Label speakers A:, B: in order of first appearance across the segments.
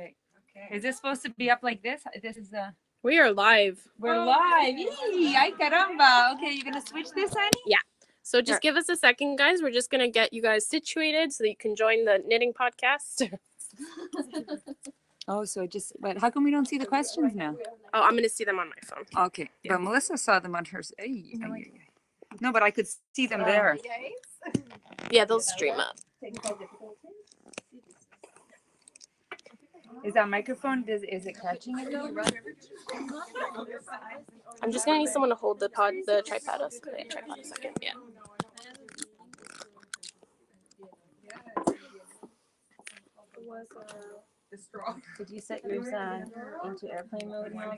A: Okay. Is this supposed to be up like this? This is
B: We are live.
A: We're live. Yee! Ay, caramba. Okay, you're gonna switch this, Annie?
B: Yeah. So just give us a second, guys. We're just gonna get you guys situated so that you can join the knitting podcast.
A: Oh, so just, but how come we don't see the questions now?
B: Oh, I'm gonna see them on my phone.
A: Okay, but Melissa saw them on hers. Ay, ay, ay. No, but I could see them there.
B: Yeah, they'll stream up.
A: Is that microphone? Is it catching it though?
B: I'm just gonna need someone to hold the tripod a second. Yeah.
C: Did you set yours into airplane mode and all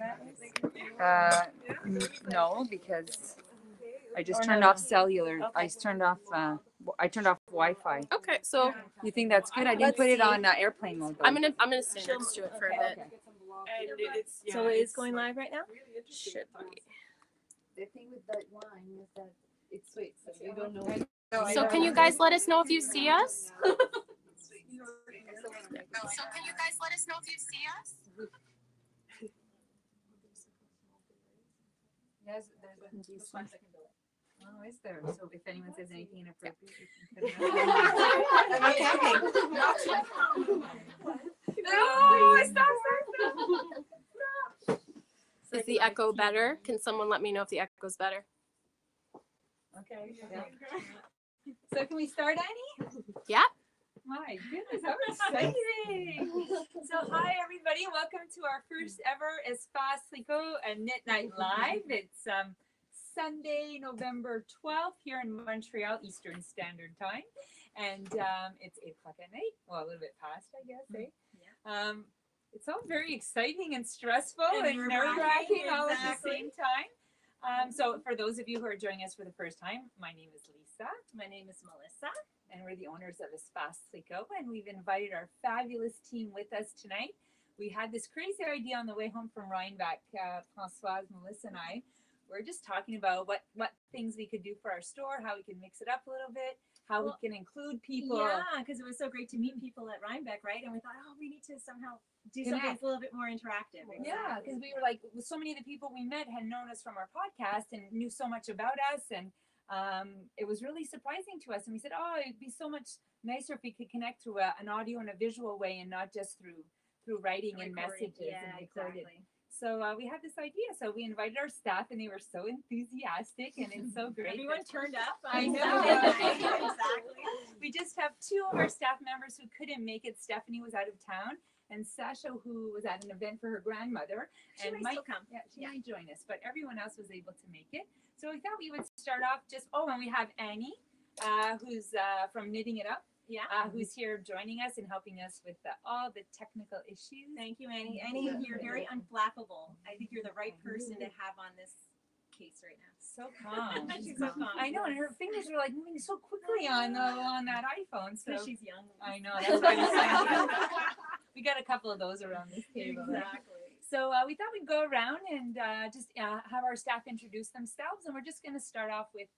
C: that?
A: No, because I just turned off cellular. I turned off Wi-Fi.
B: Okay, so
A: You think that's good? I didn't put it on airplane mode. Though.
B: I'm gonna sit next to it for a bit.
A: Okay.
C: So it is going live right now?
B: Should be.
D: The thing with that wine is that it's sweet, so you don't know.
B: So can you guys let us know if you see us?
A: Yes, there's oh, is there? So if anyone says anything inappropriate, you can No, stop.
B: Is the echo better? Can someone let me know if the echo's better?
A: Okay. Yeah. So can we start, Annie?
B: Yeah.
A: My goodness, how exciting! So hi everybody, welcome to our first ever Espace Tricot and Knit Night Live. It's Sunday, November 12th here in Montreal, Eastern Standard Time. And it's 8 o'clock at night. Well, a little bit past, I guess, eh? Yeah. It's all very exciting and stressful and nerve-wracking all at the same time. So for those of you who are joining us for the first time, my name is Lisa.
C: My name is Melissa.
A: And we're the owners of Espace Tricot, and we've invited our fabulous team with us tonight. We had this crazy idea on the way home from Rhinebeck, Françoise, Melissa, and I. We're just talking about what things we could do for our store, how we can mix it up a little bit, how we can include people.
C: Yeah, because it was so great to meet people at Rhinebeck, right? And we thought, oh, we need to somehow do something that's a little bit more interactive. Exactly.
A: Yeah, because we were like, so many of the people we met had known us from our podcast and knew so much about us, and it was really surprising to us. And we said, oh, it'd be so much nicer if we could connect through an audio and a visual way and not just through writing and messages.
C: Yeah,
A: and recorded.
C: exactly.
A: So we had this idea. So we invited our staff, and they were so enthusiastic, and it's so great.
C: Everyone turned up.
A: I know.
C: Exactly.
A: We just have two of our staff members who couldn't make it. Stephanie was out of town, and Sasha, who was at an event for her grandmother,
C: She
A: and
C: might still come.
A: Yeah, she might join us, but everyone else was able to make it. So we thought we would start off and we have Annie, who's from Knitting It Up.
C: Yeah.
A: Who's here joining us and helping us with all the technical issues.
C: Thank you, Annie. Annie, you're very unflappable. I think you're the right person to have on this case right now.
A: So calm.
C: She's so calm.
A: I know, and her fingers are like moving so quickly on that iPhone. So
C: she's young.
A: I know. That's why we got a couple of those around this table.
C: Exactly.
A: So we thought we'd go around and just have our staff introduce themselves, and we're just going to start off with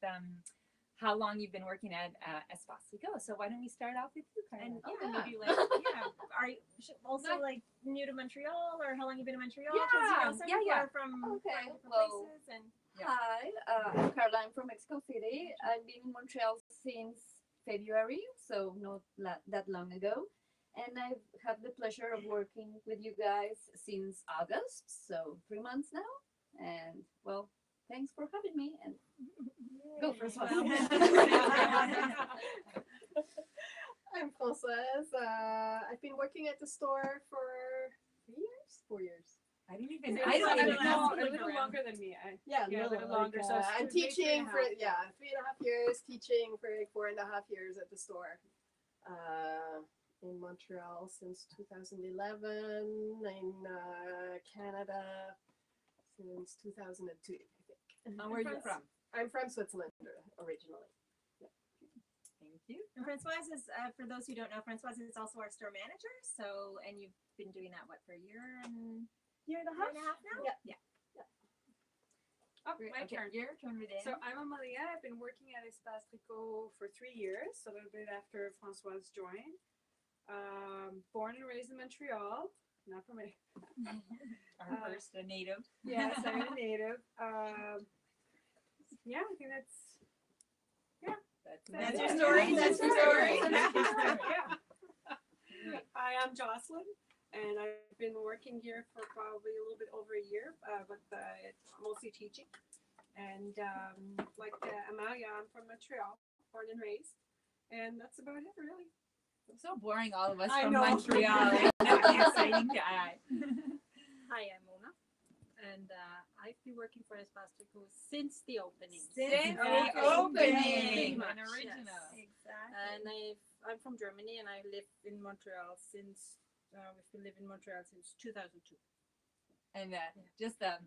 A: how long you've been working at Espace Tricot. So why don't we start off with you, Carla?
C: And maybe are you also like new to Montreal, or how long you been in Montreal?
A: Yeah,
C: Some people are from
D: Okay,
C: different
D: well,
C: places. And
D: Hi, I'm Carla. I'm from Mexico City. I've been in Montreal since February, so not that long ago. And I've had the pleasure of working with you guys since August, so 3 months now. And well, thanks for having me. And go for it.
E: I'm Françoise. I've been working at the store for 4 years.
A: I don't even
E: know.
F: A little longer than me.
E: A
F: little longer. So
E: I'm teaching for 3.5 years, teaching for 4.5 years at the store. In Montreal since 2011, in Canada since 2002, I think.
A: And where are you from?
E: I'm from Switzerland originally. Yeah.
A: Thank you.
C: And Françoise is, for those who don't know, Françoise is also our store manager. So, and you've been doing that, for a year and a half now?
E: Yeah.
A: Oh, my turn. Your turn with
F: So I'm Amalia. I've been working at Espace Tricot for 3 years, a little bit after Françoise joined. Born and raised in Montreal. not from it.
A: Our first a native.
F: Yes, I'm a native. Yeah, I think
A: That's
F: your
A: story. That's your story.
F: yeah. Hi, I'm Jocelyn, and I've been working here for probably a little bit over a year, but it's mostly teaching. And like Amalia, I'm from Montreal, born and raised, and that's about it, really.
A: So boring, all of us
F: I
A: from
F: know.
A: Montreal. Nothing exciting to add.
G: Hi, I'm Mona, and I've been working for Espace Tricot since the opening.
A: Since
F: the
A: the
G: Pretty
A: opening.
G: much,
A: An original.
G: yes.
C: Exactly.
G: And I'm from Germany, and I live in Montreal since we've been living in Montreal since 2002.
A: And just a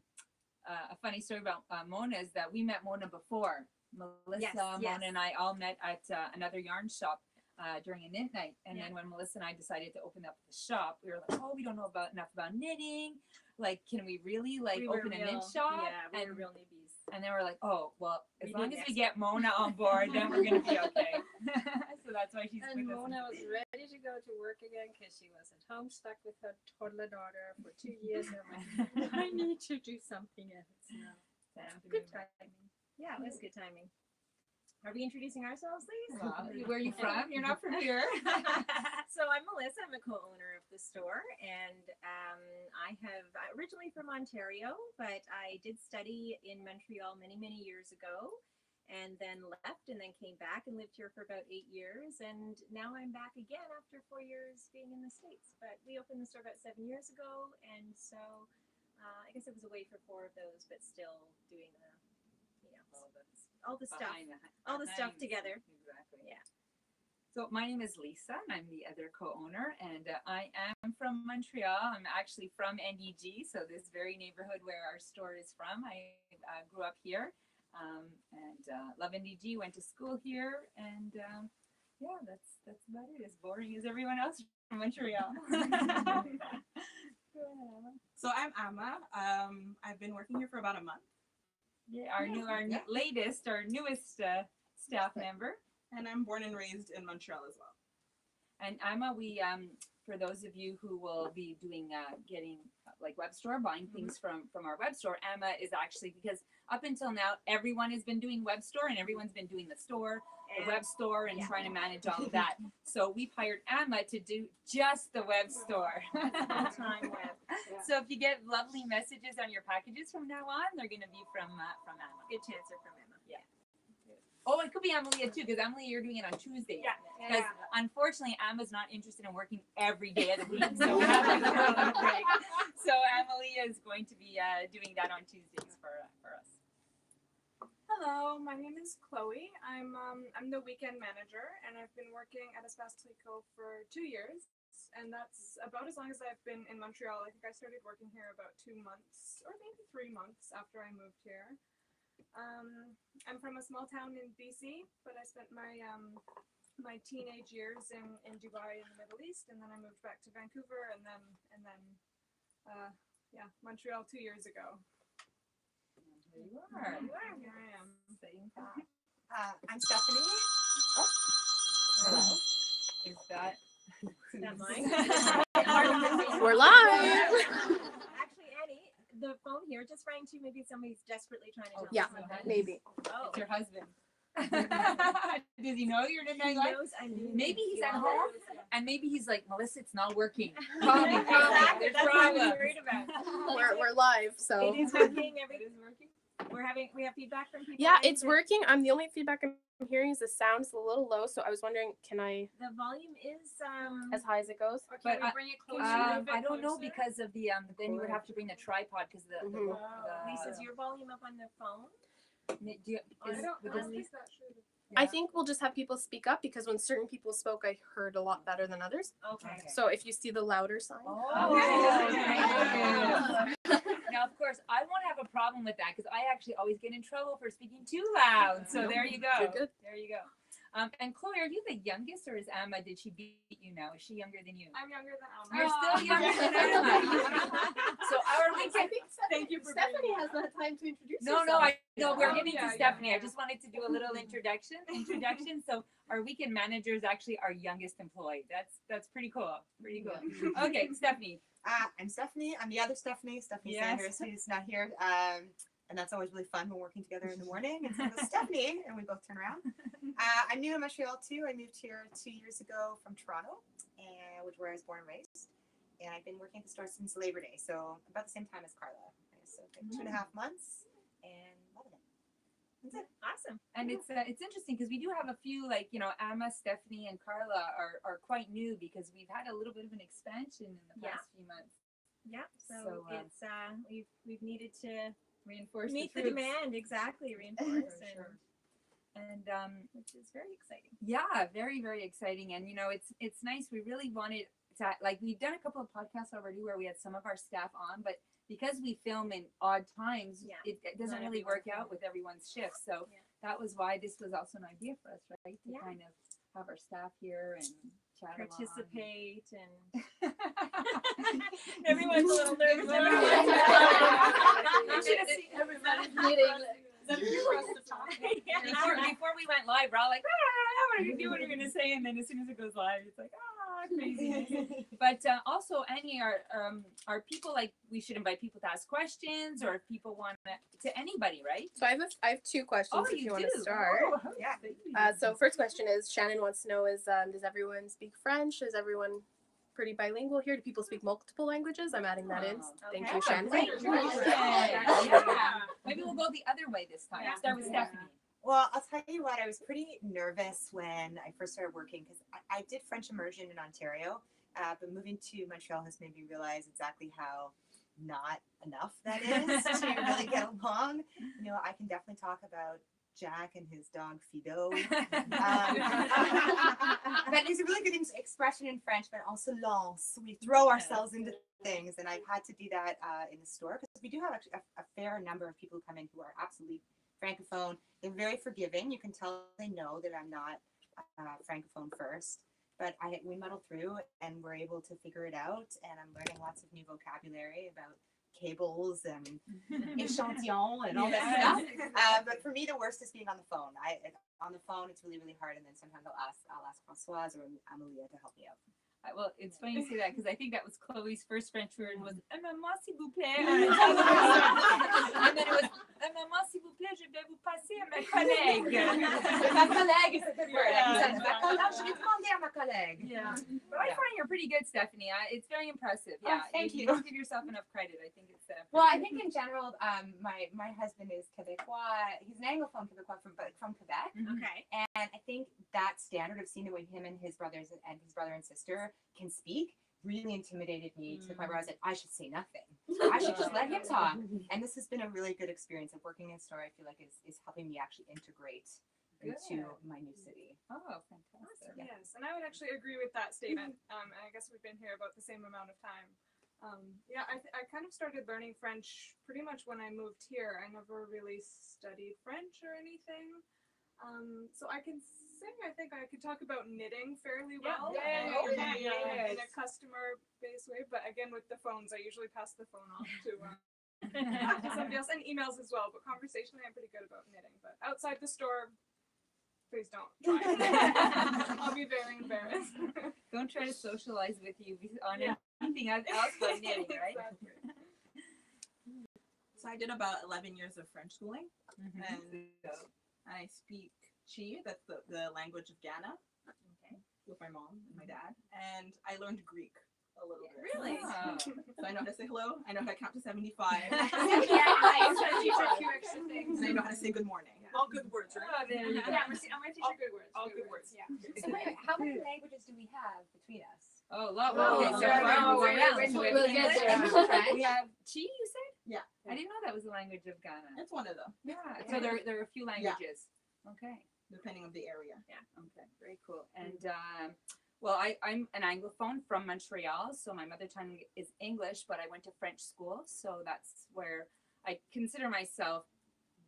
A: funny story about Mona is that we met Mona before. Melissa,
C: Yes, yes.
A: Mona, and I all met at another yarn shop during a knit night. And
C: Yeah.
A: then when Melissa and I decided to open up the shop, we were like, oh, we don't know enough about knitting. Like, can we really open a knit shop?
G: Yeah, we
A: and,
G: were real newbies.
A: and then we're like, oh, well, as
G: We
A: long
G: need
A: as we
G: an
A: get Mona on board, then we're going to be okay. So that's why she's
G: And
A: with us.
G: Mona was ready to go to work again because she was at home stuck with her toddler daughter for 2 years. And I'm like, I need to do something else now. Good timing.
C: Yeah, it was good timing. Are we introducing ourselves, please?
A: Well, where are you from? You're not from here.
C: So I'm Melissa. I'm a co-owner of the store, and I'm originally from Ontario, but I did study in Montreal many, many years ago, and then left, and then came back and lived here for about 8 years, and now I'm back again after 4 years being in the States. But we opened the store about 7 years ago, and so I guess it was away for 4 of those, but still doing all the stuff. All the stuff
A: Behind.
C: together.
A: Exactly.
C: Yeah.
A: So my name is Lisa, and I'm the other co-owner, and I am from Montreal. I'm actually from NDG, so this very neighborhood where our store is from. I grew up here, and love NDG. Went to school here, and yeah, that's about it. As boring as everyone else from Montreal. Go ahead, Emma.
H: So I'm Amma. I've been working here for about a month,
A: Yeah, our newest staff member.
H: and I'm born and raised in Montreal as well.
A: And Emma, we for those of you who will be doing getting like web store, buying things from our web store, Emma is actually, because up until now everyone has been doing web store and everyone's been doing the store, the web store, and trying to manage all of that. So we've hired Emma to do just the web store.
C: Full-time web.
A: So if you get lovely messages on your packages from now on, they're going to be from Emma.
C: Good chance they're from Emma.
A: Oh, it could be Amelia too, because Emily, you're doing it on Tuesday.
C: Yeah.
A: Because unfortunately, Emma's not interested in working every day of the week, so we have like a little break. So Amelia is going to be doing that on Tuesdays for us.
F: Hello, my name is Chloe. I'm the weekend manager, and I've been working at Espace Tricot for 2 years, and that's about as long as I've been in Montreal. I think I started working here about 2 months, or maybe 3 months after I moved here. I'm from a small town in BC, but I spent my my teenage years in Dubai in the Middle East, and then I moved back to Vancouver, and then Montreal 2 years ago.
A: There you are.
F: Here I am.
A: Same time.
E: I'm Stephanie.
A: Hello. Is that?
C: Is that mine?
B: We're live.
C: Actually, Annie, the phone here just rang to. Maybe somebody's desperately trying to tell
B: Yeah,
C: us something.
B: maybe.
C: Oh,
A: It's your husband. Does he know you're in
C: he
A: Night Live?
C: knows I'm doing
A: Maybe
C: this.
A: he's at
C: Yeah.
A: home, and maybe he's like, Melissa, it's not working. Call me,
C: Exactly.
A: there's
C: That's what I'm
A: problems.
C: worried about.
B: We're live, so.
C: It is working.
A: It is working.
C: We have feedback from people.
B: Yeah,
C: Annie,
B: it's
C: that
B: working. The only feedback I'm hearing is the sound is a little low, so I was wondering, can I,
C: The volume is
B: as high as it goes?
F: Or
A: But,
F: can we bring it closer?
A: I don't know because of the then you would have to bring the tripod because
B: Mhm.
C: Lisa's your volume up on the phone.
A: do you,
F: I
A: is,
F: don't
A: with
F: know
A: this-
F: if Lisa's not sure.
B: I think we'll just have people speak up because when certain people spoke, I heard a lot better than others.
C: Okay.
A: Okay.
B: So if you see the louder sign.
A: Now, of course, I won't have a problem with that because I actually always get in trouble for speaking too loud. So there you go.
B: You're good.
A: There you go. And Chloe, are you the youngest, or is Emma? Did she beat you now? Is she younger than you?
F: I'm younger than Alma.
A: You're still younger than Emma. So our weekend.
F: Thank you for
E: Stephanie
F: bringing
E: has that time to introduce
A: No,
E: herself.
A: I know we're
F: Oh,
A: getting
F: yeah,
A: to Stephanie.
F: yeah.
A: I just wanted to do a little introduction. So our weekend manager is actually our youngest employee. That's pretty cool. Pretty cool. Okay, Stephanie.
I: I'm Stephanie. I'm the other Stephanie,
A: Yes.
I: Sanders, who's not here. And that's always really fun when working together in the morning. And so it's Stephanie, and we both turn around. I'm new to Montreal too. I moved here 2 years ago from Toronto, where I was born and raised. And I've been working at the store since Labor Day, so about the same time as Carla. So like 2.5 months, and loving it. That's it.
C: Awesome.
A: And it's interesting because we do have a few, like, you know, Emma, Stephanie, and Carla are quite new because we've had a little bit of an expansion in the past few months.
C: Yeah. So,
A: So,
C: it's we've needed to
A: Reinforce
C: meet the
A: troops.
C: demand, exactly, reinforce,
A: For
C: and
A: And
C: which is very exciting.
A: yeah, very, very exciting. And you know, it's nice. We really wanted to, like, we've done a couple of podcasts already where we had some of our staff on, but because we film in odd times,
C: Yeah.
A: it doesn't
C: Not
A: really
C: everyone
A: work
C: can.
A: out with everyone's shifts. So
C: Yeah.
A: that was why this was also an idea for us, right? To
C: Yeah.
A: kind of have our staff here and chat along.
C: Participate and
A: Everyone's a little nervous.
D: Everybody's meeting.
A: Before we went live, we're all like, what are you doing? What are you gonna say? And then as soon as it goes live, it's like, crazy. But also, Annie, are people, like, we should invite people to ask questions, or if people want to anybody, right?
B: So I have two questions if you want to start.
A: Oh, how
I: Yeah.
A: exciting.
B: So first question is, Shannon wants to know is, does everyone speak French? Is everyone pretty bilingual here? Do people speak multiple languages? I'm adding that in. Thank
C: Okay.
B: you, Shannon.
A: Great. Yeah. Maybe we'll go the other way this time.
C: Yeah.
A: Start with Stephanie.
I: Well, I'll tell you what, I was pretty nervous when I first started working because I did French immersion in Ontario, but moving to Montreal has made me realize exactly how not enough that is to really get along. You know, I can definitely talk about Jack and his dog Fido. But there's a really good expression in French, but also lance. We throw ourselves into things, and I've had to do that in the store because we do have actually a fair number of people who come in who are absolutely Francophone. They're very forgiving. You can tell they know that I'm not Francophone first, but we muddle through and we're able to figure it out. And I'm learning lots of new vocabulary about cables and échantillons and all that stuff. But for me, the worst is being on the phone. On the phone, it's really, really hard. And then sometimes I'll ask Françoise or Amelia to help me out.
A: Well, it's funny you say that because I think that was Chloe's first French word was "maman s'il vous plaît," and then it was "maman s'il vous plaît, je vais vous passer à ma collègue."
I: Ma collègue is a good word.
A: Yeah.
I: Je vais demander à ma collègue.
A: Yeah, but I find you're pretty good, Stephanie. It's very impressive.
I: Oh,
A: Yeah,
I: thank
A: you
I: you.
A: don't give yourself enough credit. I think it's
I: Well, I think in general, my husband is Quebecois. He's an Anglophone Quebecois from Quebec.
C: okay.
I: And I think that standard of seeing the way him and his brothers and his brother and sister can speak really intimidated me to the point where I was like, I should say nothing. I should just let him talk. And this has been a really good experience of working in a store. I feel like is helping me actually integrate into my new city.
A: Oh, fantastic.
F: Awesome. Yes, and I would actually agree with that statement. And I guess we've been here about the same amount of time. I kind of started learning French pretty much when I moved here. I never really studied French or anything. So I can sing. I think I could talk about knitting fairly well in a customer-based way. But again, with the phones, I usually pass the phone off to somebody else, and emails as well. But conversationally, I'm pretty good about knitting. But outside the store, please don't try. I'll be very embarrassed.
A: Don't try to socialize with you on anything else but knitting, right?
F: Exactly.
H: So I did about 11 years of French schooling,
A: Mhm.
H: and I speak Chi, that's the language of Ghana, with my mom and my dad, and I learned Greek a little bit.
C: Really?
A: Wow.
H: So I know how to say hello, I know how to count to 75,
C: Yeah,
H: and I know how to say good morning.
F: All good words, right?
A: Oh, there you go.
F: I'm gonna teach you good words. All good words. Yeah.
I: So wait, how many languages do we have between us?
A: Oh, lot.
D: Oh,
A: Okay, so
D: yeah,
A: we'll
D: we'll get there.
A: We have Chi, you said?
H: Yeah.
A: I didn't know that was the language of Ghana.
H: It's one of them,
A: Yeah. So there are a few languages. Okay.
H: depending on the area.
A: Okay. Very cool. And well, I'm an Anglophone from Montreal, so my mother tongue is English, but I went to French school, so that's where I consider myself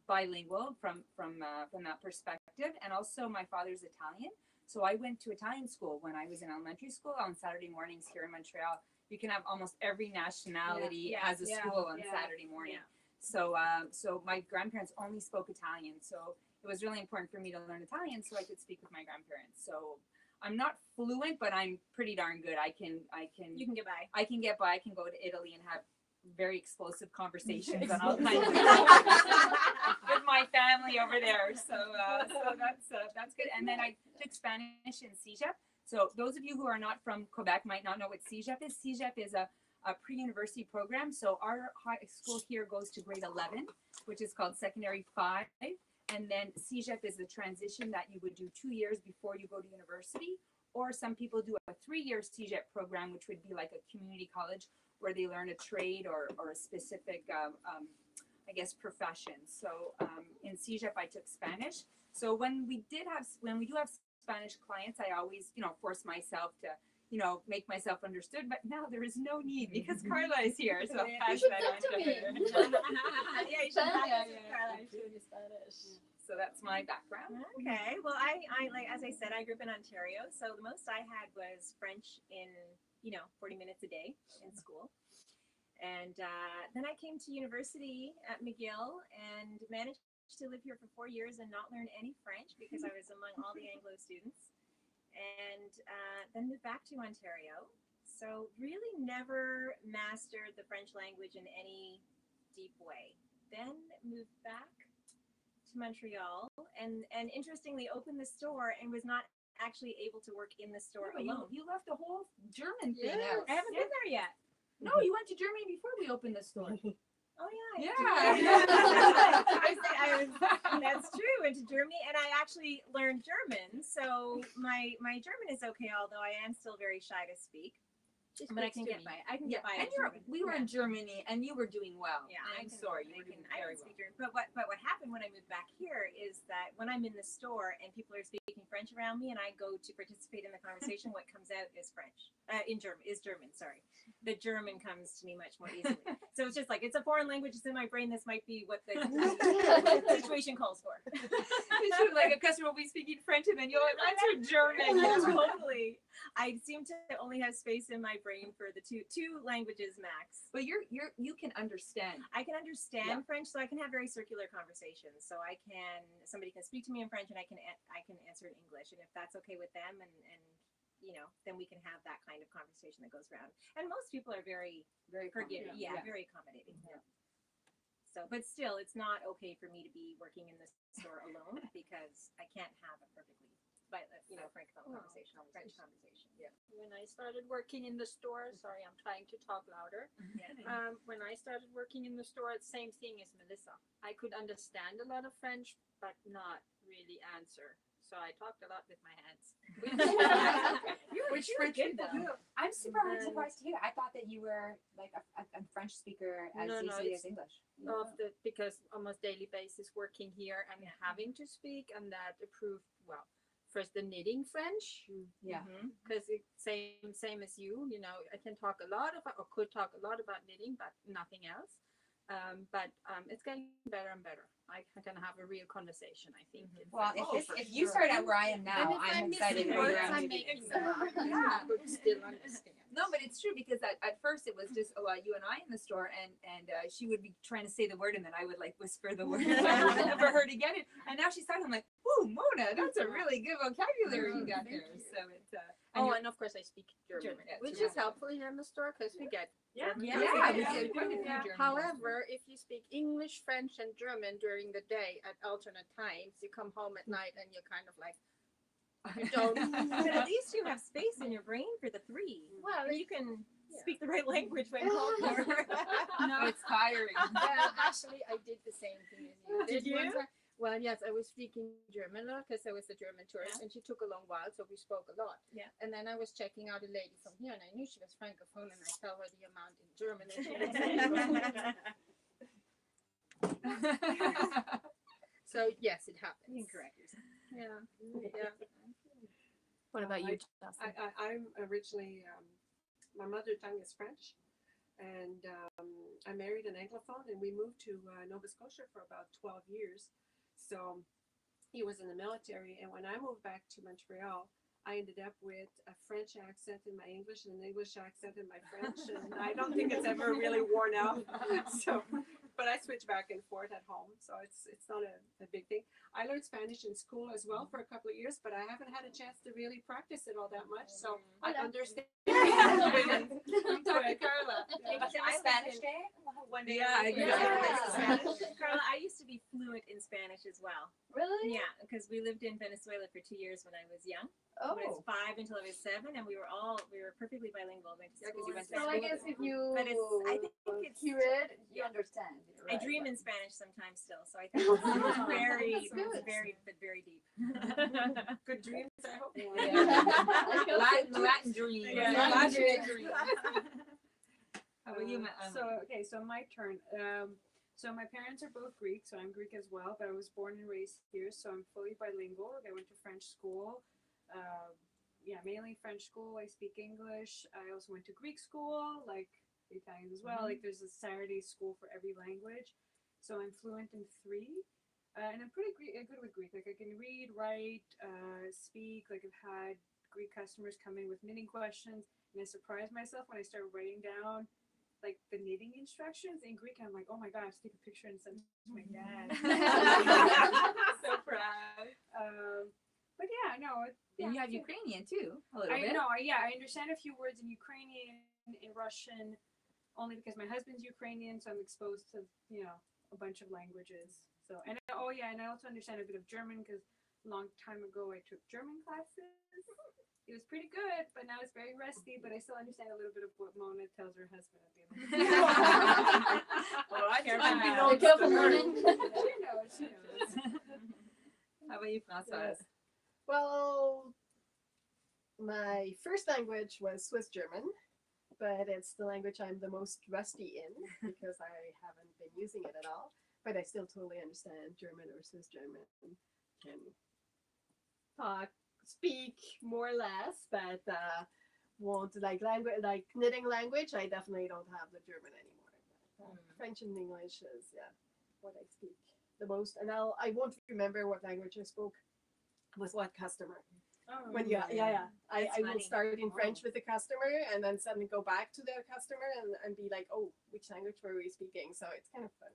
A: bilingual from that perspective. And also, my father's Italian, so I went to Italian school when I was in elementary school. On Saturday mornings here in Montreal, you can have almost every nationality as a school on Saturday morning. So so my grandparents only spoke Italian, so it was really important for me to learn Italian so I could speak with my grandparents. So I'm not fluent, but I'm pretty darn good. I can
C: You can get by.
A: I can get by. I can go to Italy and have very explosive conversations on all kinds of with my family over there. So that's good. And then I took Spanish in CEGEP. So those of you who are not from Quebec might not know what CEGEP is. CEGEP is a pre-university program. So our high school here goes to grade 11, which is called secondary 5. And then CEGEP is the transition that you would do 2 years before you go to university. Or some people do a 3-year CEGEP program, which would be like a community college where they learn a trade or a specific, I guess, profession. So in CEGEP, I took Spanish. So when we do have Spanish clients, I always, force myself to, make myself understood. But now there is no need because Carla is here. So I'll pass that on to her.
C: Yeah, you should practice with Carla.
D: Spanish.
A: So that's my background.
C: Okay. Well, I like, as I said, I grew up in Ontario, so the most I had was French in 40 minutes a day in school. And then I came to university at McGill and managed to live here for 4 years and not learn any French because I was among all the Anglo students. And then moved back to Ontario. So really never mastered the French language in any deep way. Then moved back to Montreal and interestingly opened the store and was not actually able to work in the store alone.
A: You left the whole German thing
D: Yes.
A: out.
C: I haven't been there yet.
A: No, you went to Germany before we opened the store.
C: Oh yeah.
A: Yeah.
C: That's true. Went to Germany and I actually learned German. So my German is okay, although I am still very shy to speak. But I can get by. I can get by.
A: And we were in Germany, and you were doing well.
C: Yeah,
A: I'm sorry, you were doing
C: I
A: very
C: can
A: well.
C: speak German. But what happened when I moved back here is that when I'm in the store and people are speaking French around me, and I go to participate in the conversation, what comes out is French. German. Sorry, the German comes to me much more easily. So it's just like it's a foreign language. It's in my brain. This might be what the situation calls for.
A: It's true, like a customer will be speaking French, and then you'll answer German.
C: Totally. I seem to only have space in my brain for the two languages max.
A: But you can understand.
C: I can understand French, so I can have very circular conversations. So somebody can speak to me in French, and I can answer in English, and if that's okay with them, and then we can have that kind of conversation that goes around. And most people are very forgiving, very accommodating. Yeah. So, but still, it's not okay for me to be working in the store alone because I can't have a perfectly, francophone conversation, French conversation. Yeah.
G: When I started working in the store, sorry, I'm trying to talk louder. When I started working in the store, it's same thing as Melissa. I could understand a lot of French, but not really answer. So I talked a lot with my hands.
I: Which French people do. I'm super surprised to hear. I thought that you were like a French speaker as easily as English.
G: Because almost daily basis working here and having to speak, and that approved first the knitting French.
I: Yeah.
G: Because it's same as you. I can talk a lot about, or could talk a lot about knitting, but nothing else. But it's getting better and better. I can have a real conversation, I think.
I: Well, if you start out where I am now, I'm excited for you.
G: Yeah, but still understand.
A: No, but it's true because at first it was just you and I in the store, and she would be trying to say the word, and then I would like whisper the word for her to get it. And now she's talking, I'm like, "Ooh, Mona, that's a really good vocabulary you got there." So it's
G: and of course I speak German, which is helpful here in the store because we get However, if you speak English, French, and German during the day at alternate times, you come home at night and you're kind of like, you don't.
C: But at least you have space in your brain for the three.
G: Well,
C: you can speak the right language when called for.
A: No, it's tiring.
G: Well, actually, I did the same thing as you.
C: Did you?
G: Well, yes, I was speaking German a lot because I was a German tourist, and she took a long while, so we spoke a lot.
C: Yeah.
G: And then I was checking out a lady from here, and I knew she was francophone, and I tell her the amount in German, and she would say So yes, it happens.
C: You can correct yourself.
G: Yeah.
B: What about you, Justin?
J: I'm originally, my mother tongue is French, and I married an Anglophone, and we moved to Nova Scotia for about 12 years. So he was in the military, and when I moved back to Montreal, I ended up with a French accent in my English and an English accent in my French, and I don't think it's ever really worn out. So, but I switch back and forth at home, so it's not a big thing. I learned Spanish in school as well for a couple of years, but I haven't had a chance to really practice it all that much. So I understand.
A: Carla.
C: I Spanish day. One day.
A: Yeah,
C: Spanish. Carla, I used to be fluent in Spanish as well.
D: Really?
C: Yeah, because we lived in Venezuela for 2 years when I was young.
D: Oh.
C: When I was 5 until I was 7, and we were perfectly bilingual. Went to school.
A: you went to
D: So I guess if you
C: But I think it's
D: hear it, you understand. It,
C: I
D: right?
C: dream in Spanish sometimes still, so I think it's very,
D: That's good.
C: very deep.
J: Good dreams, I hope.
A: Latin dream.
J: Yeah.
A: Latin dream. How about you,
F: So my turn. So my parents are both Greek, so I'm Greek as well, but I was born and raised here, so I'm fully bilingual. I went to French school. Mainly French school. I speak English. I also went to Greek school, like the Italians as well. Like there's a Saturday school for every language. So I'm fluent in 3. And I'm pretty good with Greek. Like I can read, write, speak. Like I've had Greek customers come in with knitting questions, and I surprised myself when I started writing down like the knitting instructions in Greek. I'm like, oh my god, I have to take a picture and send it to my dad.
A: So proud.
F: But yeah, no.
A: And you have Ukrainian too, a little
F: I
A: bit.
F: know. I understand a few words in Ukrainian, in Russian, only because my husband's Ukrainian, so I'm exposed to a bunch of languages. So and I also understand a bit of German because a long time ago I took German classes. It was pretty good, but now it's very rusty. But I still understand a little bit of what Mona tells her husband at the end of the day.
D: Careful, Mona.
F: She knows.
A: How about you, Françoise?
E: Well, my first language was Swiss German, but it's the language I'm the most rusty in because I haven't been using it at all. But I still totally understand German or Swiss German. Can talk, speak more or less, but won't like knitting language. I definitely don't have the German anymore. But, French and English is what I speak the most, and I won't remember what language I spoke with what customer.
F: Oh,
E: When I will
C: funny.
E: start in French with the customer and then suddenly go back to the customer and be like, oh, which language were we speaking? So it's kind of fun.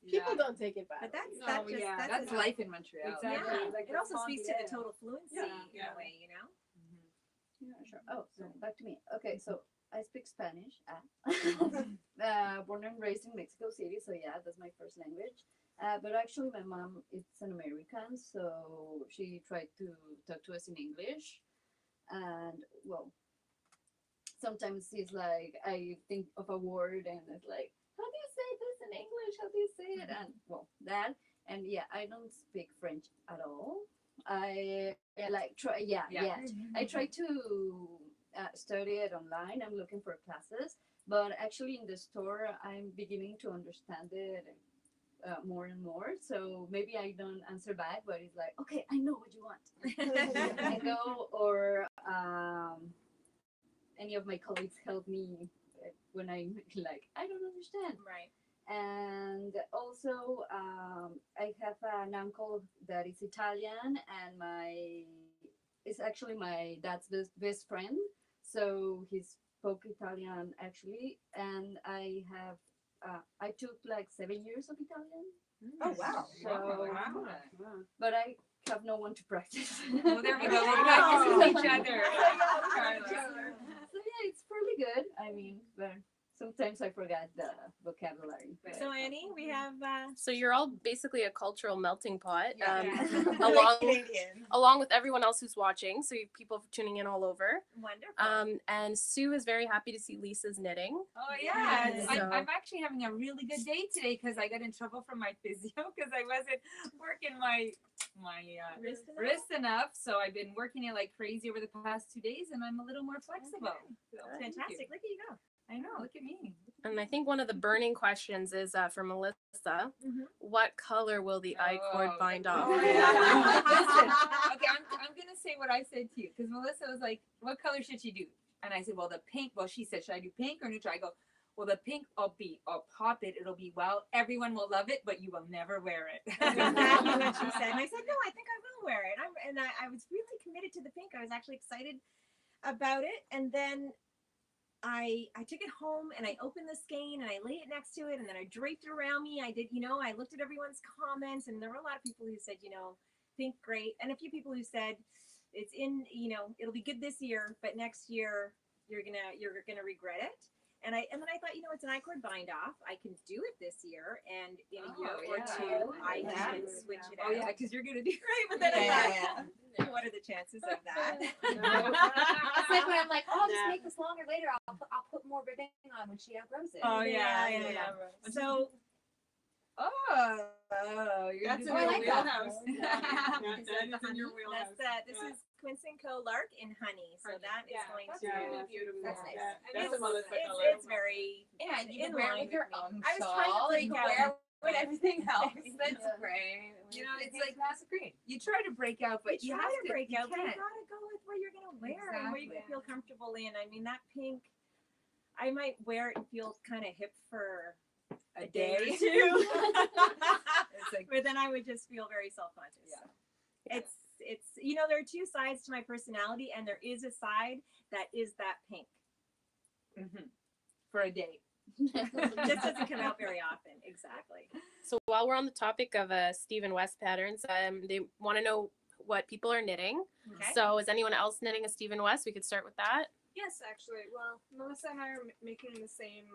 E: People don't take it
C: But
E: badly.
A: That's life in Montreal.
F: Exactly.
C: Yeah,
F: Like
C: it also speaks to the
F: yeah.
C: total fluency in a way,
D: Yeah, sure. Oh, so back to me. Okay, so I speak Spanish. Born and raised in Mexico City, so yeah, that's my first language. But actually, my mom is an American, so she tried to talk to us in English. And well, sometimes it's like I think of a word and it's like, how do you say this in English? How do you say it? And well, that. And yeah, I don't speak French at all. I try. Yeah. I try to study it online. I'm looking for classes, but actually in the store, I'm beginning to understand it more and more. So maybe I don't answer back, but it's like, okay, I know what you want. I go, or any of my colleagues help me when I'm like, I don't understand.
C: Right.
D: And also, I have an uncle that is Italian, and it's actually my dad's best friend. So he spoke Italian actually, and I took like 7 years of Italian.
I: Oh wow.
D: So, but I have no one to practice.
A: Well, there we go. We're practicing each other.
D: So yeah, it's pretty good. I mean, but sometimes I forget the vocabulary. But
C: So Annie, we have
B: So you're all basically a cultural melting pot,
C: Canadian.
B: along with everyone else who's watching. So you have people tuning in all over.
C: Wonderful.
B: And Sue is very happy to see Lisa's knitting.
A: Oh yeah,
C: Yes.
A: I'm actually having a really good day today because I got in trouble from my physio because I wasn't working my wrist enough. So I've been working it like crazy over the past 2 days, and I'm a little more flexible. So, thank you.
C: Fantastic. Look at you go.
A: I know. Look at me.
B: And I think one of the burning questions is for Melissa.
C: Mhm.
B: What color will the I cord bind off?
A: Oh, yeah. Listen, okay, I'm gonna say what I said to you because Melissa was like, "What color should she do?" And I said, "Well, the pink." Well, she said, "Should I do pink or neutral?" I go, "Well, the pink, I'll pop it. It'll be everyone will love it, but you will never wear it."
C: That's exactly what she said. And I said, no, I think I will wear it. I was really committed to the pink. I was actually excited about it. And then I took it home and I opened the skein and I laid it next to it and then I draped it around me. I did, I looked at everyone's comments and there were a lot of people who said, think great. And a few people who said it's in, it'll be good this year, but next year you're gonna regret it. And then I thought, it's an I-cord bind off. I can do it this year, and in a year or two, I can switch it out.
A: Oh yeah, because you're gonna do
C: Right, but then I thought, what are the chances of that?
D: It's like when I'm like, oh, I'll just make this longer later. I'll put more ribbing on when she outgrows it.
C: Oh yeah. So,
A: that's in
D: I
A: your
D: like that.
A: wheelhouse.
C: That's
A: in your wheelhouse.
C: This is Quince & Co. Lark in honey. So that is going
J: That's
C: to.
J: really beautiful.
D: That's nice.
A: That's a mother's
C: It's very.
D: Yeah, and you
C: in
D: can wear
C: line
D: it with your
C: with me.
D: own
C: I was
D: shawl.
C: trying to
D: You
C: break
D: can
C: out.
D: wear it with everything else. That's
B: Yeah.
D: great.
A: It's like
D: green.
A: you try to break out, but
C: You
A: you
C: try
A: have
C: to break out, but you
A: can't.
C: gotta go with what you're gonna wear and what you
A: Exactly.
C: feel comfortable in. I mean, that pink, I might wear it and feel kind of hip for a day or two.
A: It's like
C: But then I would just feel very self-conscious.
A: Yeah.
C: It's there are two sides to my personality, and there is a side that is that pink.
A: for a day.
C: This doesn't come out very often. Exactly.
B: So while we're on the topic of Stephen West patterns, they want to know what people are knitting.
C: Okay.
B: So is anyone else knitting a Stephen West? We could start with that.
F: Yes, actually. Well, Melissa and I are making the same.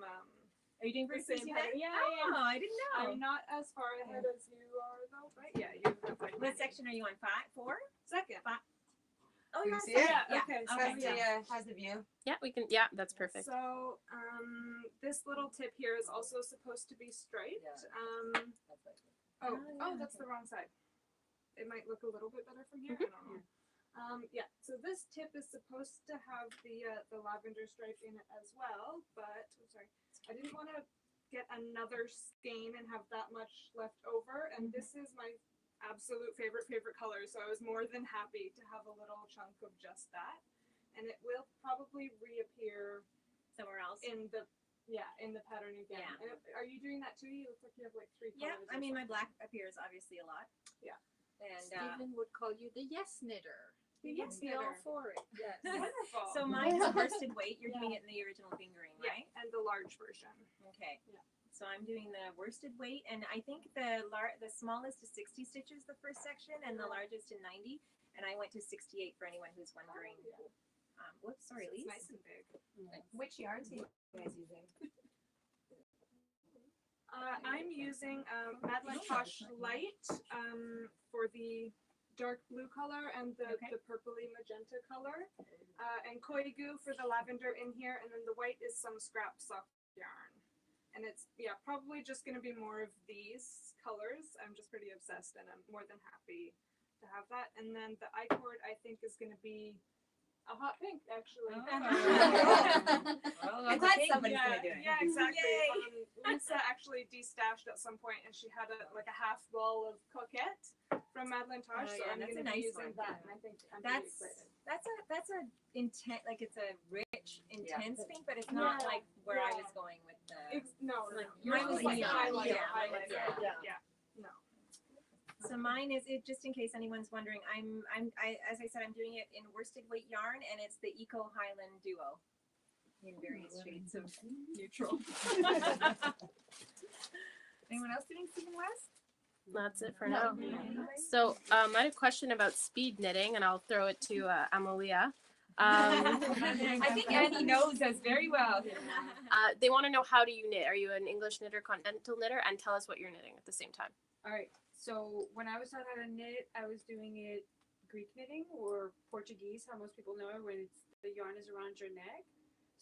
C: Are you doing
F: The
C: Christmas
F: same
C: event?
F: pattern. Yeah,
C: Oh, I didn't know.
F: I'm not as far ahead as you are, though, right? Yeah, you have like
C: What section are you on? 4?
F: second.
C: Oh,
A: Can
C: you're
A: you
C: on
A: see it?
C: second.
F: Okay, so
C: Okay.
I: How's the view?
B: Yeah, we can. Yeah, that's perfect.
F: So, this little tip here is also supposed to be striped. That's the wrong side. It might look a little bit better from here. I don't know. Yeah. So this tip is supposed to have the lavender stripe in it as well, but I'm sorry, I didn't want to get another skein and have that much left over. And this is my absolute favorite color, so I was more than happy to have a little chunk of just that. And it will probably reappear
C: Somewhere else.
F: in the pattern again.
C: Yeah.
F: And are you doing that too? You look like you have like 3
C: Yeah,
F: colors.
C: I
F: or
C: mean, my
F: something.
C: black appears obviously a lot.
F: Yeah.
C: And
D: Stephen would call you the yes knitter.
F: The
D: He
F: yes
D: would be all
F: knitter.
D: for it. Yes.
F: Wonderful.
C: so mine's a worsted weight. You're doing it in the original fingering,
F: yeah,
C: right?
F: and the large version.
C: Okay.
F: Yeah.
C: So I'm doing the worsted weight, and I think the smallest is 60 stitches, the first section, and the largest is 90. And I went to 68 for anyone who's wondering. Whoops, sorry,
F: So it's
C: Lise.
F: nice and big.
D: Which yarns are you guys using?
F: I'm using Madeline Tosh Light for the dark blue color and the purpley magenta color, and Koi Goo for the lavender in here, and then the white is some scrap soft yarn. And it's probably just going to be more of these colors. I'm just pretty obsessed, and I'm more than happy to have that. And then the I-cord I think is going to be a hot pink, actually.
A: Well,
I: I'm glad somebody's
F: Yeah,
I: gonna do it.
F: yeah, exactly.
C: Yay.
F: Lisa actually destashed at some point, and she had a half ball of coquette from Madeline Tosh.
C: Oh,
F: so
C: yeah,
F: I'm
C: that's
F: going
C: a
F: to be
C: nice
F: using
C: one.
F: that, and I think I'm pretty excited.
C: That's a intent, like it's a rich, intense pink, but it's not like where I was going with the.
F: No,
C: like,
F: yours
C: mine
F: was
C: was
F: like
C: neon.
F: highlighter,
C: Yeah, mine was
F: highlighter.
C: neon.
F: Yeah. No.
C: So mine is it. Just in case anyone's wondering, as I said, I'm doing it in worsted weight yarn, and it's the Eco Highland Duo in various shades of neutral.
A: Anyone else doing Stephen West?
B: That's it for now. So I had a question about speed knitting, and I'll throw it to Amalia.
A: I think Annie knows us very well.
B: They want to know, how do you knit? Are you an English knitter, continental knitter? And tell us what you're knitting at the same time.
K: All right. So when I was taught how to knit, I was doing it Greek knitting or Portuguese, how most people know it, when the yarn is around your neck.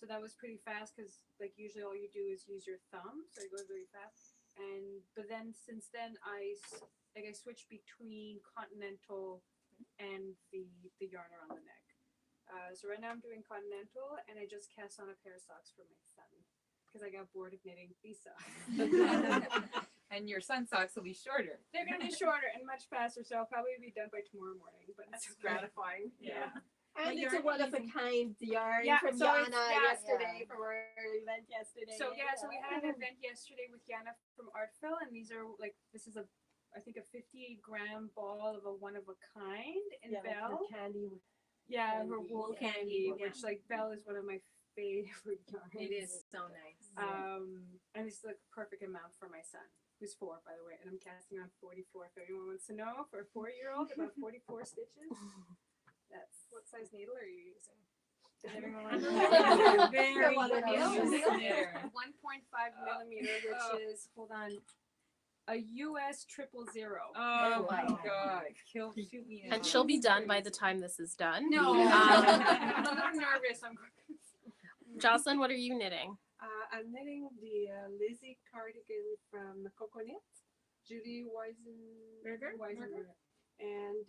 K: So that was pretty fast because like usually all you do is use your thumb, so it goes very fast. But then since then I switched between continental and the yarn around the neck. So right now I'm doing continental, and I just cast on a pair of socks for my son because I got bored of knitting these socks.
A: And your sun socks will be shorter.
F: They're going to be shorter and much faster, so I'll probably be done by tomorrow morning. But it's gratifying.
C: Yeah.
E: And
C: But
E: it's a
C: yarn
E: one-of-a-kind yarn
F: Yeah,
E: from
F: so
E: Yana
F: it's- yeah.
E: yesterday, from our event yesterday.
F: So we had an event yesterday with Yana from Artville, and this is I think a 50-gram ball of a one-of-a-kind in Belle.
E: Candy.
F: Yeah, her
E: candy.
F: wool
C: Candy,
F: candy, which like Belle is one of my
K: favorite yarn.
C: It is so nice.
K: And it's the perfect amount for my son, who's 4, by the way, and I'm casting on 44. If anyone wants to know, for a 4-year-old, about 44 stitches. That's
F: What size needle are you using?
K: does everyone
A: Very
K: want to know?
A: useful.
K: 1.5 millimeter, which is a US 000.
A: Oh my god. Shoot me.
B: And she'll be done by the time this is done.
K: No, I'm a little nervous.
B: Jocelyn, what are you knitting?
J: I'm knitting the Lizzie cardigan from Coconut, Judy Weisenberger. And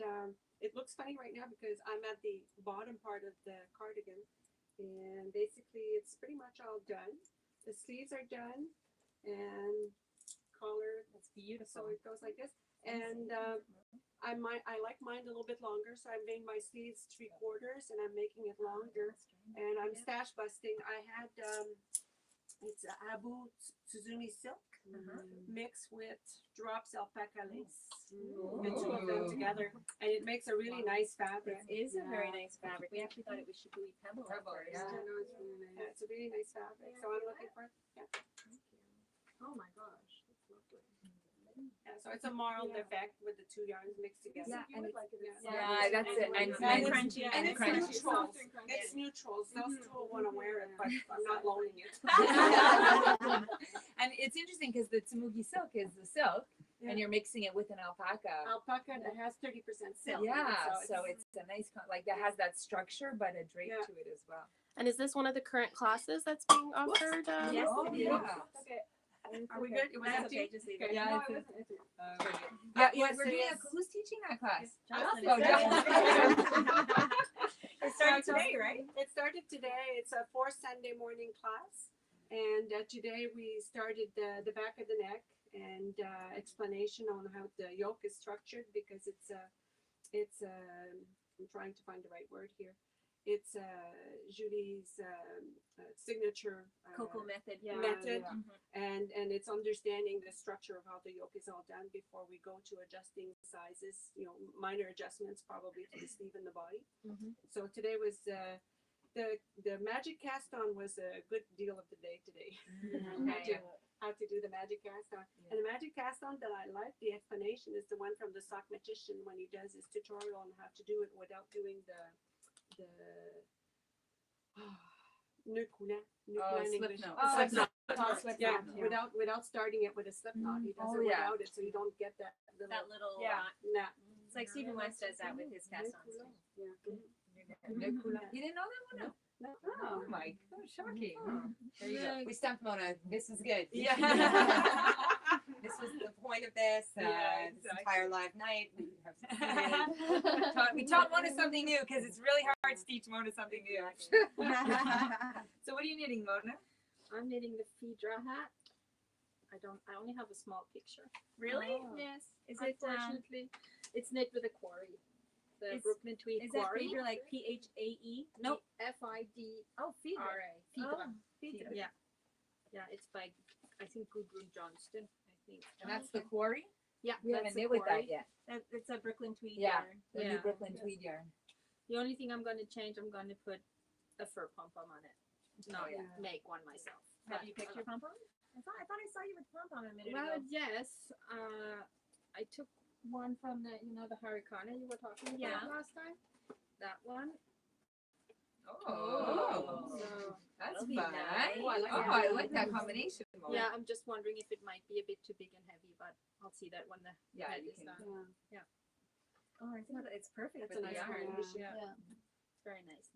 J: it looks funny right now because I'm at the bottom part of the cardigan, and basically it's pretty much all done. The sleeves are done, and collar.
C: That's beautiful.
J: So it goes like this, and I like mine a little bit longer, so I made my sleeves 3/4, and I'm making it longer, and I'm stash busting. I had it's Abu Tsuzumi silk mixed with drops alpaca lace, the two of them together, and it makes a really nice fabric.
C: It is a very nice fabric. We actually thought it was Shibui Pebble at first.
J: Yeah, it's a really nice fabric. So I'm looking for
K: Oh my gosh, that's lovely.
J: Yeah, so it's a marled effect with the 2 yarns mixed together.
K: Yeah,
J: and it's,
A: Yeah, that's it. And
C: crunchy.
J: And it's
A: crunchy.
J: neutral. It's neutral. Those two will want to wear it, but I'm not loaning it.
A: And it's interesting because the Tsumugi silk is the silk, and you're mixing it with an alpaca.
J: Alpaca that has 30% silk.
A: Yeah, so it's a nice, like that has that structure, but a drape
J: Yeah.
A: to it as well.
B: And is this one of the current classes that's being offered?
C: Yes,
A: Oh,
C: it is.
A: yeah.
J: Okay. Are we good? It was
C: That's
J: empty?
C: okay, just leave it.
J: Okay.
A: Yeah,
J: No,
A: it's
J: it
A: a-
J: wasn't empty.
A: Yeah,
J: yes,
A: we're
J: it
A: doing
J: is.
A: who's teaching that class?
C: Jocelyn.
A: Oh, Jocelyn.
C: It started today, right?
J: It started today. It's a 4 Sunday morning class, and today we started the back of the neck and explanation on how the yoke is structured, because it's I'm trying to find the right word here. It's Julie's signature
C: Cocoa method.
J: method,
C: Mhm.
J: and it's understanding the structure of how the yoke is all done before we go to adjusting sizes, minor adjustments probably to the sleeve and the body. So today was the magic cast on was a good deal of the day today. How to do the magic cast on. And the magic cast on that I like, the explanation is the one from the sock magician when he does his tutorial on how to do it without doing the nœud coulant. Nœud coulant in
A: slip
J: English.
A: knot.
J: Slip knot.
A: Slip
J: Yeah,
A: knot,
J: without starting it with a slip knot. He does
A: Oh,
J: it
A: yeah.
J: without it, so you don't get that
C: That little.
J: yeah. Knot.
C: It's like Stephen West does that with his cast ons.
J: Yeah.
A: You didn't know that one?
J: No.
A: Oh my god, shocking. There you go. We stumped Mona. This is good.
I: Yeah. This was the point of this.
A: Yeah,
I: This entire live night. We have
A: We taught Mona something new because it's really hard to teach Mona something new. So what are you knitting, Mona?
G: I'm knitting the Phaedra hat. I only have a small picture.
C: Really?
G: Yes.
C: Is it?
G: Unfortunately, it's knit with a quarry. The
C: Is-
G: Brooklyn Tweed
C: Is that
G: quarry.
C: Phaedra like PHAE?
G: Nope. FIDRA.
C: Oh, Phaedra.
G: Phaedra.
C: Oh, Phaedra.
G: Yeah. Yeah, it's by I think Gudrun Johnston. I think.
A: And that's the quarry?
G: Yeah,
A: We haven't
G: that's the
A: knit with
G: quarry.
A: that yet.
C: It's a Brooklyn tweed
A: Yeah,
C: yarn.
A: the new
G: Yeah.
A: Brooklyn tweed yarn.
G: The only thing I'm going to change, I'm going to put a fur pom pom on it. Not
A: yeah.
G: make one myself.
C: Have
G: But,
C: you picked your pom pom? I thought I saw you with pom pom a minute
G: Well,
C: ago.
G: yes. I took one from the Hurricane you were talking about
C: Yeah.
G: last time. That one.
A: Oh,
G: So
A: that's
C: That'll be
A: fun.
C: nice.
A: Oh, I like that combination. Mona.
G: yeah, I'm just wondering if it might be a bit too big and heavy, but I'll see that when the
A: Yeah,
G: head
A: you
G: is
A: can-
G: done.
C: Oh, I think it's perfect
J: That's
C: for
J: a
C: the
J: nice
C: yarn.
J: combination.
G: Yeah. It's very nice.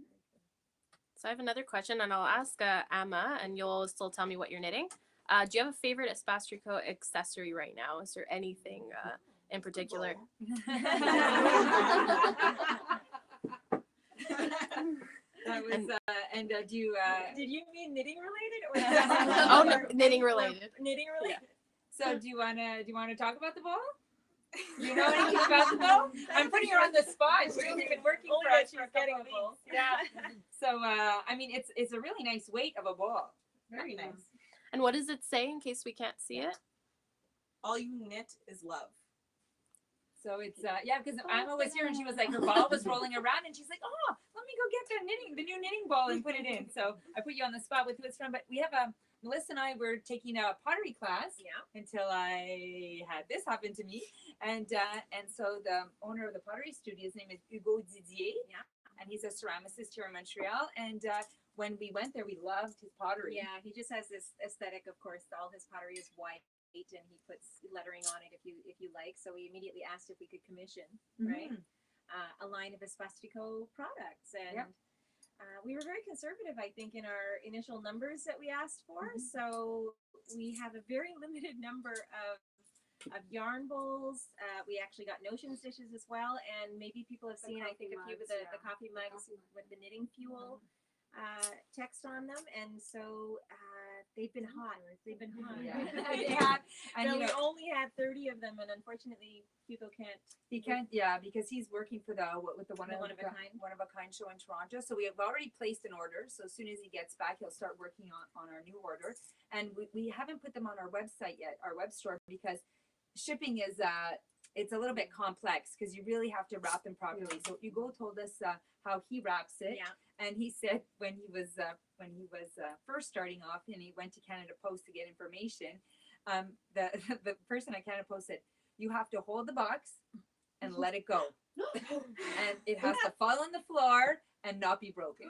B: So I have another question, and I'll ask Amma, and you'll still tell me what you're knitting. Do you have a favorite Espace Tricot accessory right now? Is there anything in particular?
A: That was, and do you,
C: Did you mean knitting related or?
B: Oh, no, knitting related.
C: Knitting related.
A: so do you wanna talk about the ball? You know anything about the ball? I'm putting her on the spot. She's only been working
C: Only
A: for
C: that
A: us
C: she's
A: for a
C: getting
A: couple
C: a
A: of
C: ball.
A: weeks. Yeah. So I mean, it's a really nice weight of a ball.
H: Very nice.
B: And what does it say in case we can't see it?
H: All you knit is love.
A: So it's yeah, because Emma was here and she was like, her ball was rolling around and she's like, oh, let me go get the new knitting ball and put it in. So I put you on the spot with who it's from. But we have Melissa and I were taking a pottery class until I had this happen to me. And so the owner of the pottery studio, his name is Hugo Didier. Yeah. And he's a ceramicist here in Montreal. And when we went there, we loved his pottery.
C: Yeah, he just has this aesthetic, of course. All his pottery is white, and he puts lettering on it if you like. So we immediately asked if we could commission, right, a line of Espace Tricot products. And we were very conservative, I think, in our initial numbers that we asked for. So we have a very limited number of yarn bowls. We actually got notions dishes as well, and maybe people have seen, I think, a few of the coffee mugs with the knitting fuel text on them, and so they've been hot. They've been hot.
A: Yeah. They have, and
C: we only had 30 of them, and unfortunately, Hugo can't.
A: He can't, because he's working for the one of a kind show in Toronto. So we have already placed an order. So as soon as he gets back, he'll start working on our new order. And we haven't put them on our website yet, our web store, because shipping is it's a little bit complex because you really have to wrap them properly. So Hugo told us how he wraps it, and he said when he was first starting off and he went to Canada Post to get information, the person at Canada Post said, you have to hold the box and let it go, and it has to fall on the floor and not be broken.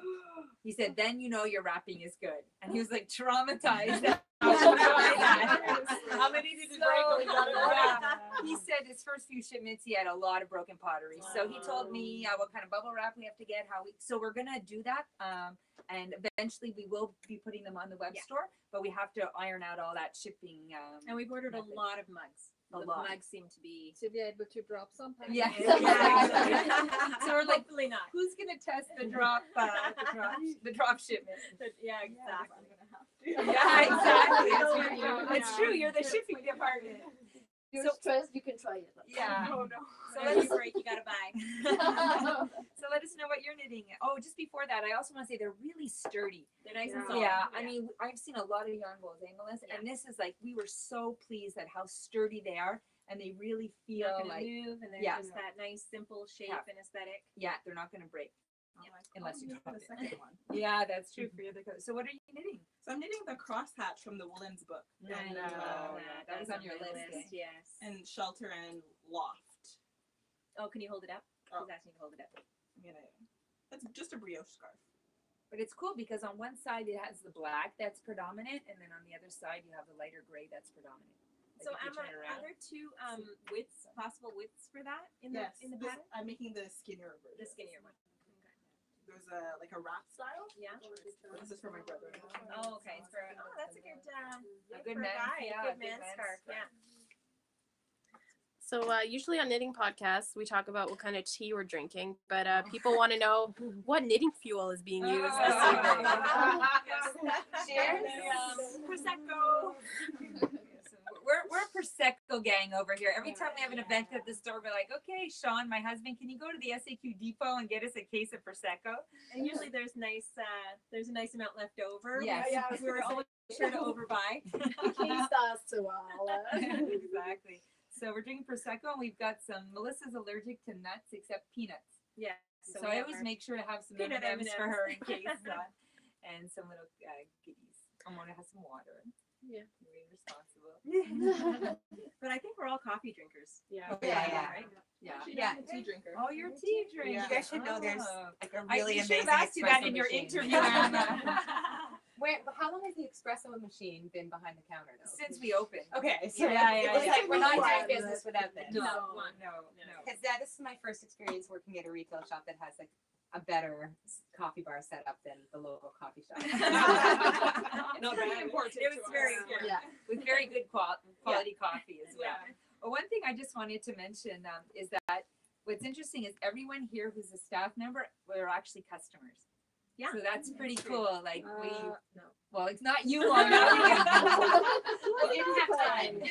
A: He said, then you know your wrapping is good. And he was like traumatized. How many did he break? He said his first few shipments he had a lot of broken pottery. So he told me what kind of bubble wrap we have to get, so we're gonna do that. And eventually we will be putting them on the web store, but we have to iron out all that shipping.
C: And we've ordered a lot of mugs. The mugs seem to be
E: able to drop sometimes.
A: Yeah. So we're like,
C: hopefully not.
A: Who's gonna test the drop shipment?
C: Yeah, exactly.
A: Yeah, exactly. It's true. You're the shipping department.
D: You're stressed, you can try it.
A: Yeah.
C: Oh no. So let us break. You gotta buy.
A: So let us know what you're knitting. Oh, just before that, I also want to say they're really sturdy.
C: They're nice and solid.
A: Yeah. I mean, I've seen a lot of yarn bowls, Melissa? And this is like, we were so pleased at how sturdy they are, and they really feel
C: not gonna
A: like
C: move, and they're just that nice, simple shape and aesthetic.
A: Yeah, they're not gonna break. Unless you
H: drop the second one.
A: Yeah, that's true for your other coat. So what are you knitting?
H: So I'm knitting the crosshatch from the Woolens book.
C: I love that.
A: That was on your list.
C: Yes.
H: And shelter and loft.
C: Oh, can you hold it up? He's asking you to hold it up.
H: It's just a brioche scarf.
A: But it's cool because on one side it has the black that's predominant, and then on the other side you have the lighter gray that's predominant.
C: So Emma, are there two possible widths for that in the pattern?
H: I'm making the skinnier version.
C: The skinnier one.
H: There's a wrap style.
C: Yeah.
H: This is for my brother.
C: Oh, okay. It's for that's a good
A: good
C: man.
A: Yeah,
C: good man's scarf. Yeah.
B: So usually on knitting podcasts, we talk about what kind of tea we're drinking, but people want to know what knitting fuel is being used this evening.
A: Cheers. Prosecco. We're a Prosecco gang over here. Every time we have an event at the store, we're like, okay, Sean, my husband, can you go to the SAQ depot and get us a case of Prosecco?
C: And usually there's a nice amount left over.
A: Yes.
C: We're always sure to overbuy.
A: Exactly. So we're drinking Prosecco, and we've got some. Melissa's allergic to nuts except peanuts.
C: Yeah.
A: So I always make sure to have some M&Ms for her in case, and some little goodies. I'm gonna have some water.
C: Yeah.
A: Very responsible.
C: But I think we're all coffee drinkers.
A: Yeah.
C: Right?
A: Yeah.
H: Tea drinker.
A: Oh, you're a tea drinker.
I: You guys should know there's like a really
A: I should
I: amazing
A: have asked you that
I: espresso
A: in your
I: machine.
A: interview, Anna.
I: How long has the espresso machine been behind the counter though?
A: Since we opened.
I: Okay, so
A: Yeah.
I: it's like we're not doing business without this.
A: No.
I: Because this is my first experience working at a retail shop that has like a better coffee bar setup than the local coffee shop.
A: Not very important. It was very important. Yeah. With very good quality coffee as well. Well, one thing I just wanted to mention is that what's interesting is everyone here who's a staff member, we're actually customers.
C: Yeah.
A: So that's pretty cool. Like
C: no.
A: Well, it's not you on that.
C: We didn't have time.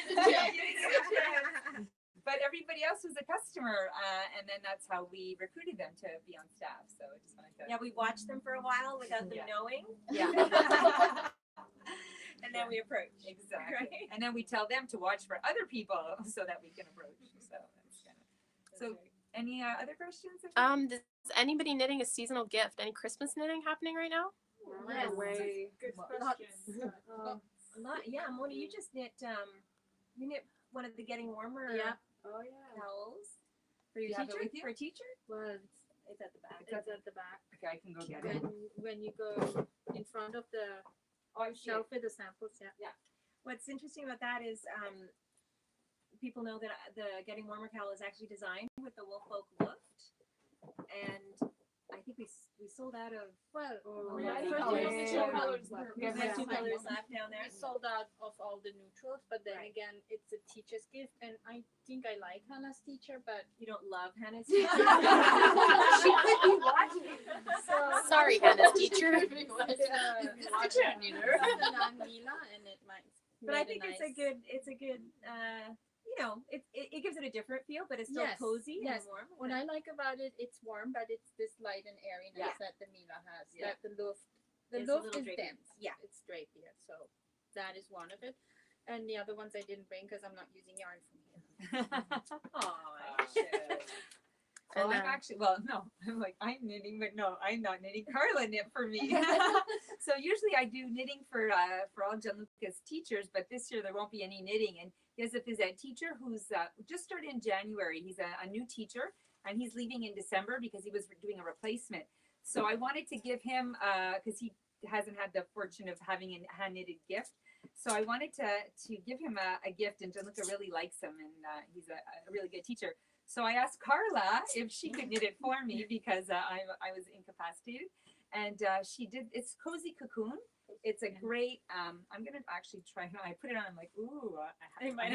A: But everybody else was a customer, and then that's how we recruited them to be on staff. So I just wanted to.
C: Yeah, we watched them for a while without them knowing.
A: Yeah.
C: And then we approach.
A: Exactly.
C: Right?
A: And then we tell them to watch for other people so that we can approach. So that's kind of. So Any other questions?
B: Does anybody knitting a seasonal gift? Any Christmas knitting happening right now?
C: Yes.
F: Way. Good question.
C: A lot. Yeah, Mona, you just knit. You knit one of the Getting Warmer
G: Yeah.
F: Oh yeah.
C: towels for your
A: You have it
C: teacher.
A: with you?
C: For a teacher?
G: Well, it's at the back.
A: It's
G: It's at the back.
A: Okay, I can go get it.
G: When you go in front of the shelf with the samples, yeah.
C: What's interesting about that is people know that the Getting Warmer cowl is actually designed with the Woolfolk Luft, and I think we sold out of.
G: Well,
C: yeah.
G: first
C: Oh,
G: we
C: yeah.
G: have two colors left.
C: We have 2 colors left down there.
G: We sold out of all the neutrals, but then
C: Right.
G: again, it's a teacher's gift, and I think I like Hannah's teacher, but
C: You don't love Hannah's teacher.
G: she could be watching.
B: Sorry, Hannah's teacher.
G: It's a non-Mila, and it might.
C: But I think it's a good. It gives it a different feel, but it's still cozy and warm.
G: What I like about it, it's warm, but it's this light and airiness that the Mila has.
C: Yeah.
G: That the luft
C: It's a
G: is
C: little drapey.
G: dense.
C: Yeah.
G: It's drapier. So that is one of it. And the other ones I didn't bring because I'm not using yarn from here.
A: Well, I'm actually, I'm like, I'm knitting, but no, I'm not knitting. Carla knit for me. So usually I do knitting for all Gianluca's teachers, but this year there won't be any knitting. And he has a phys ed teacher who's just started in January. He's a new teacher, and he's leaving in December because he was doing a replacement. So I wanted to give him, because he hasn't had the fortune of having a hand knitted gift. So I wanted to give him a gift, and Gianluca really likes him, and he's a really good teacher. So I asked Carla if she could knit it for me because I was incapacitated, and she did. It's Cozy Cocoon. It's a great. I'm gonna actually try. I put it on. I'm like, ooh, I might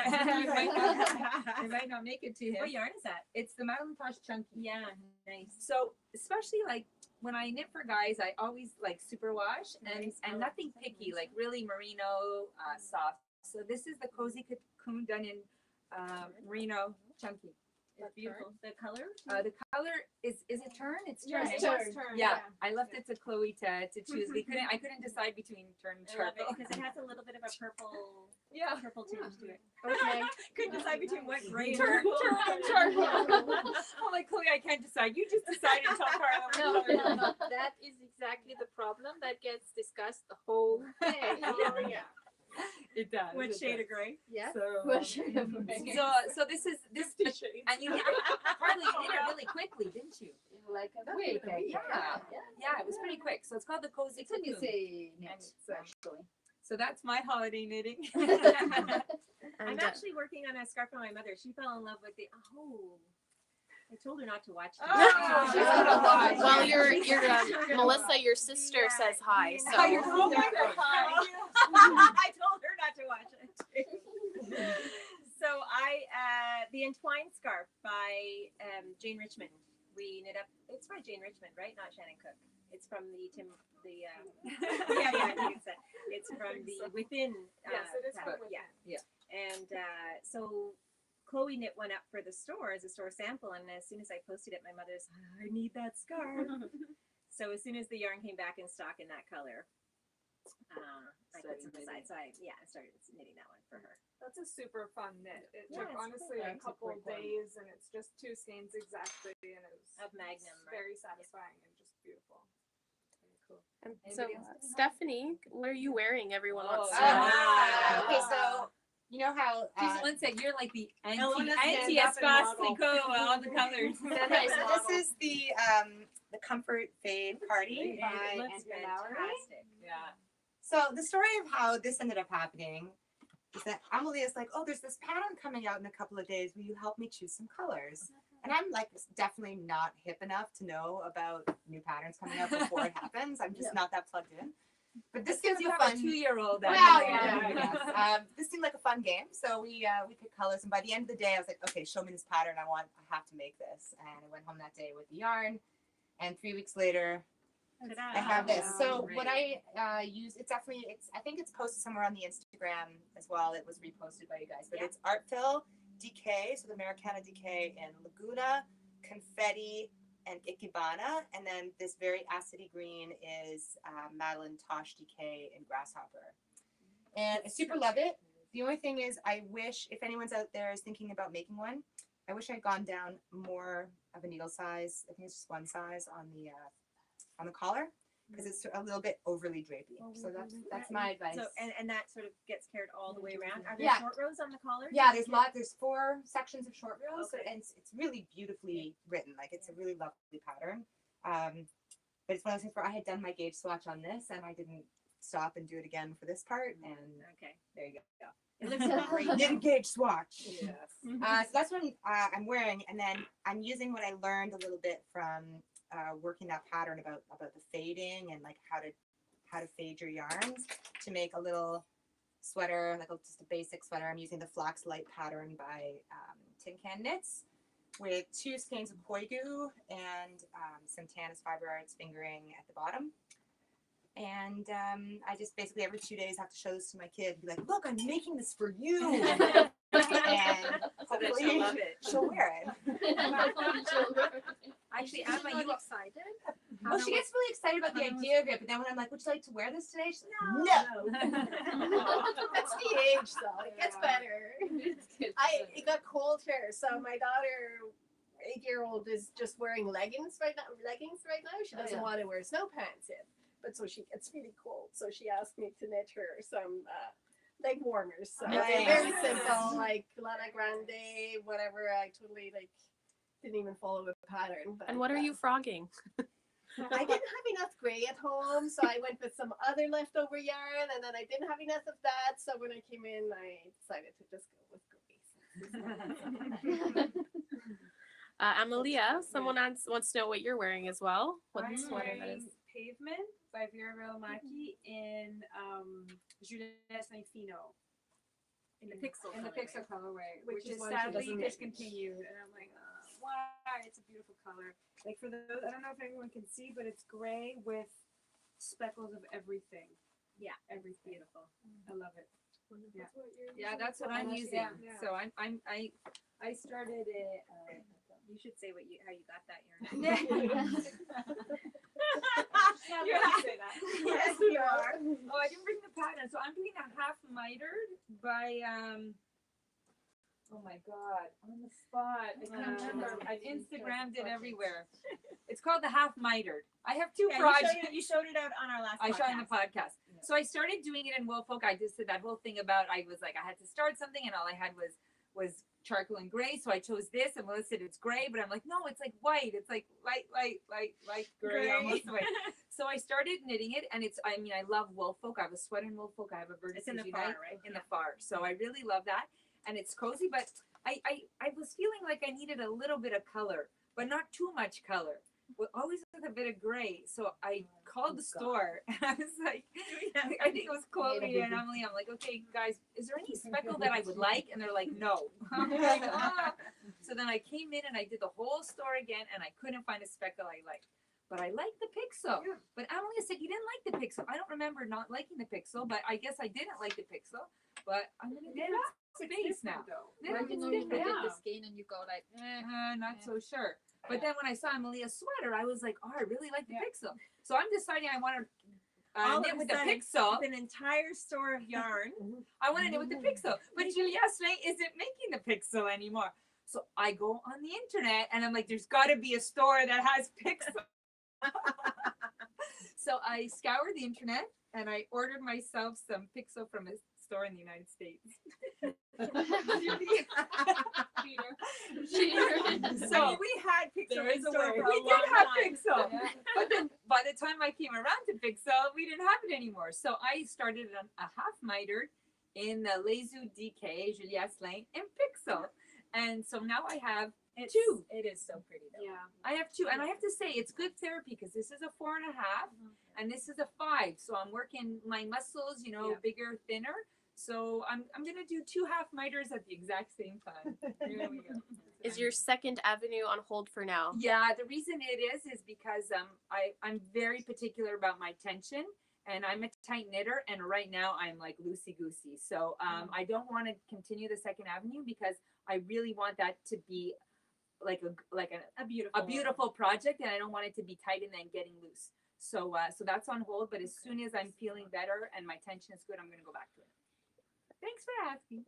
A: not make it to him.
C: What yarn is that?
A: It's the Madeline Tosh Chunky.
C: Yeah, nice.
A: So especially like when I knit for guys, I always like superwash and nothing picky, like really merino, soft. So this is the Cozy Cocoon done in merino chunky.
C: It's beautiful. The color?
A: The color is it turn? It's turn.
C: Yes, it's turn.
A: Yeah, I left it to Chloe to choose. I couldn't decide between turn and
C: I love it
A: charcoal.
C: because it has a little bit of a purple tinge to it.
G: Okay.
C: Couldn't decide between what gray and
A: Turn and charcoal. I'm like, Chloe, I can't decide. You just decide and tell Carla.
G: No. That is exactly the problem that gets discussed the whole day.
A: It does.
C: What shade of gray?
G: Yeah.
A: So,
G: What shade of gray?
A: so this and you Carly, you did it really quickly, didn't you?
D: Like a quick,
A: Yeah, it was pretty quick. So it's called the Cozy
D: It's when you
A: Cocoon.
D: say
A: And
D: knit,
A: it's,
D: actually.
A: So that's my holiday knitting.
C: I'm actually working on a scarf for my mother. She fell in love with I told her not to watch.
B: Well, your Melissa, your sister says hi. So
C: I told her not to watch it. So the Entwined Scarf by Jane Richmond. We knit up. It's by Jane Richmond, right? Not Shannon Cook. It's from the yeah, I think it's that. It's from the Within.
F: Yes, it is from Within.
C: Yeah. And so Chloe knit one up for the store as a store sample, and as soon as I posted it, my mother's, I need that scarf. So as soon as the yarn came back in stock in that color, I put some aside. So I started knitting that one for her.
F: That's a super fun knit. It
C: Yeah,
F: took
C: it's
F: honestly
C: cool.
F: a couple of days, and it's just 2 skeins exactly, and it was
C: Of Magnum, right?
F: very satisfying and just beautiful. Very cool.
B: And so Stephanie, what are you wearing? Everyone wants to
A: Oh.
B: know.
I: Okay, so you know how
A: Someone said you're like the
C: Elena's
A: anti
C: stand-up and
A: Espace
C: model.
A: Tricot, all the colors.
I: okay, so this is the Comfort Fade Party by
C: Looks
I: Andrea Lowry.
C: fantastic.
A: Yeah.
I: So the story of how this ended up happening is that Amalia's like, oh, there's this pattern coming out in a couple of days. Will you help me choose some colors? And I'm like definitely not hip enough to know about new patterns coming out before it happens. I'm just not that plugged in. But this gives
A: You
I: you
A: have
I: fun.
A: a 2-year-old.
I: Well, yeah. This seemed like a fun game, so we picked colors. And by the end of the day, I was like, okay, show me this pattern. I have to make this. And I went home that day with the yarn. And 3 weeks later, I have this. So what I use, I think it's posted somewhere on the Instagram as well. It was reposted by you guys, but it's Artfill DK, so the Americana DK in Laguna, Confetti, and Ikebana, and then this very acidy green is Madeline Tosh DK in Grasshopper. And I super love it. The only thing is, I wish if anyone's out there is thinking about making one, I wish I'd gone down more of a needle size. I think it's just one size on the collar because it's a little bit overly drapey. So that's my advice.
C: So and that sort of gets carried all the way around. Are there
I: Yeah.
C: short rows on the collar?
I: Yeah, there's 4 sections of short rows,
C: Okay.
I: and it's really beautifully written. Like it's a really lovely pattern. But it's one of those things where I had done my gauge swatch on this, and I didn't stop and do it again for this part. And
C: Okay, there you go. It looks great.
I: did a gauge swatch.
J: Yes.
I: So that's what I'm wearing, and then I'm using what I learned a little bit from working that pattern about the fading and like how to fade your yarns to make a little sweater, like just a basic sweater. I'm using the Flax Light pattern by Tin Can Knits with 2 skeins of Koigu and some Tanis Fiber Arts fingering at the bottom. And I just basically every 2 days have to show this to my kid and be like, look, I'm making this for you. And hopefully
C: love it.
I: she'll wear it.
C: Actually,
G: She's
C: Emma,
G: not
C: you
G: excited.
I: Well, she gets really excited about the idea of it, but then when I'm like, would you like to wear this today? She's like, no.
E: That's the age, though. It gets better. It got cold here, so my daughter, 8-year-old, is just wearing leggings right now. She doesn't want to wear snow pants in, but so she gets really cold. So she asked me to knit her some leg warmers. So they're very simple, like Lana Grande, whatever. I totally didn't even follow a pattern. But,
B: And what are you frogging?
E: I didn't have enough gray at home, so I went with some other leftover yarn, and then I didn't have enough of that. So when I came in, I decided to just go with gray.
B: Amelia, someone wants to know what you're wearing as well. What
K: I'm
B: sweater that is?
K: wearing Pavement by Vera Maki in Juliette Fino.
C: in the pixel.
K: In the
C: colorway.
K: pixel colorway,
E: Which
K: which
E: is
K: is
E: one she
K: sadly
E: doesn't knit.
K: discontinued. And I'm like, why? It's a beautiful color. Like for those, I don't know if everyone can see, but it's gray with speckles of everything.
C: Yeah,
K: Everything.
C: beautiful.
K: I love it. Yeah.
A: Yeah, that's what I'm using.
K: Yeah.
A: So I started it.
C: You should say how you got that yarn.
A: You have to say that.
C: Yes, you are.
A: Oh, I didn't bring the pattern. So I'm doing a half mitered by oh my god, on the spot. I can't remember. I've Instagrammed it everywhere. It's called the half mitered. I have 2
C: Yeah,
A: projects.
C: you showed it out on our last
A: I
C: podcast.
A: showed in the podcast. So I started doing it in Woolfolk. I just did that whole thing about I was like I had to start something and all I had was charcoal and gray. So I chose this and Melissa said it's gray, but I'm like, no, it's like white. It's like light gray almost white. So I started knitting it and I love Woolfolk. I have a sweater in Woolfolk. I have a Vertices
C: It's in the
A: Unite
C: far, right?
A: in the far. So I really love that. And it's cozy, but I was feeling like I needed a little bit of color, but not too much color. Well, always with a bit of gray. So I called the store and I was like, I think it was Chloe and Emily. I'm like, okay, guys, is there any speckle that I would like? And they're like, no. I'm like, ah. So then I came in and I did the whole store again and I couldn't find a speckle I liked. But I liked the pixel. Yeah. But Emily said you didn't like the pixel. I don't remember not liking the pixel, but I guess I didn't like the pixel. But I'm gonna get it space now.
G: Where you know you look at the skin and you go like,
A: Not so sure. But then when I saw Amelia's sweater, I was like, oh, I really like the pixel. So I'm deciding I want to knit with the pixel.
C: An entire store of yarn.
A: I want to knit with the pixel. But Juliette Slay isn't making the pixel anymore. So I go on the internet and I'm like, there's got to be a store that has pixel. So I scoured the internet and I ordered myself some pixel from a store in the United States. So
C: we had pixel in store for a
A: we
C: long
A: did have
C: time.
A: pixel, but then by the time I came around to pixel, we didn't have it anymore. So I started a half mitered in the Lezu DK Juliette Slay in pixel, and so now I have 2.
C: It is so pretty though.
K: Yeah.
A: I have 2, and I have to say it's good therapy because this is a 4.5, and this is a 5. So I'm working my muscles, bigger, thinner. So I'm gonna do 2 half miters at the exact same time. Here we go.
B: Is your second avenue on hold for now?
A: Yeah, the reason it is because I'm very particular about my tension, and I'm a tight knitter, and right now I'm like loosey goosey. So I don't want to continue the second avenue because I really want that to be like a beautiful project, and I don't want it to be tight and then getting loose. So that's on hold. But as soon as I'm feeling better and my tension is good, I'm gonna go back to it. Thanks for asking.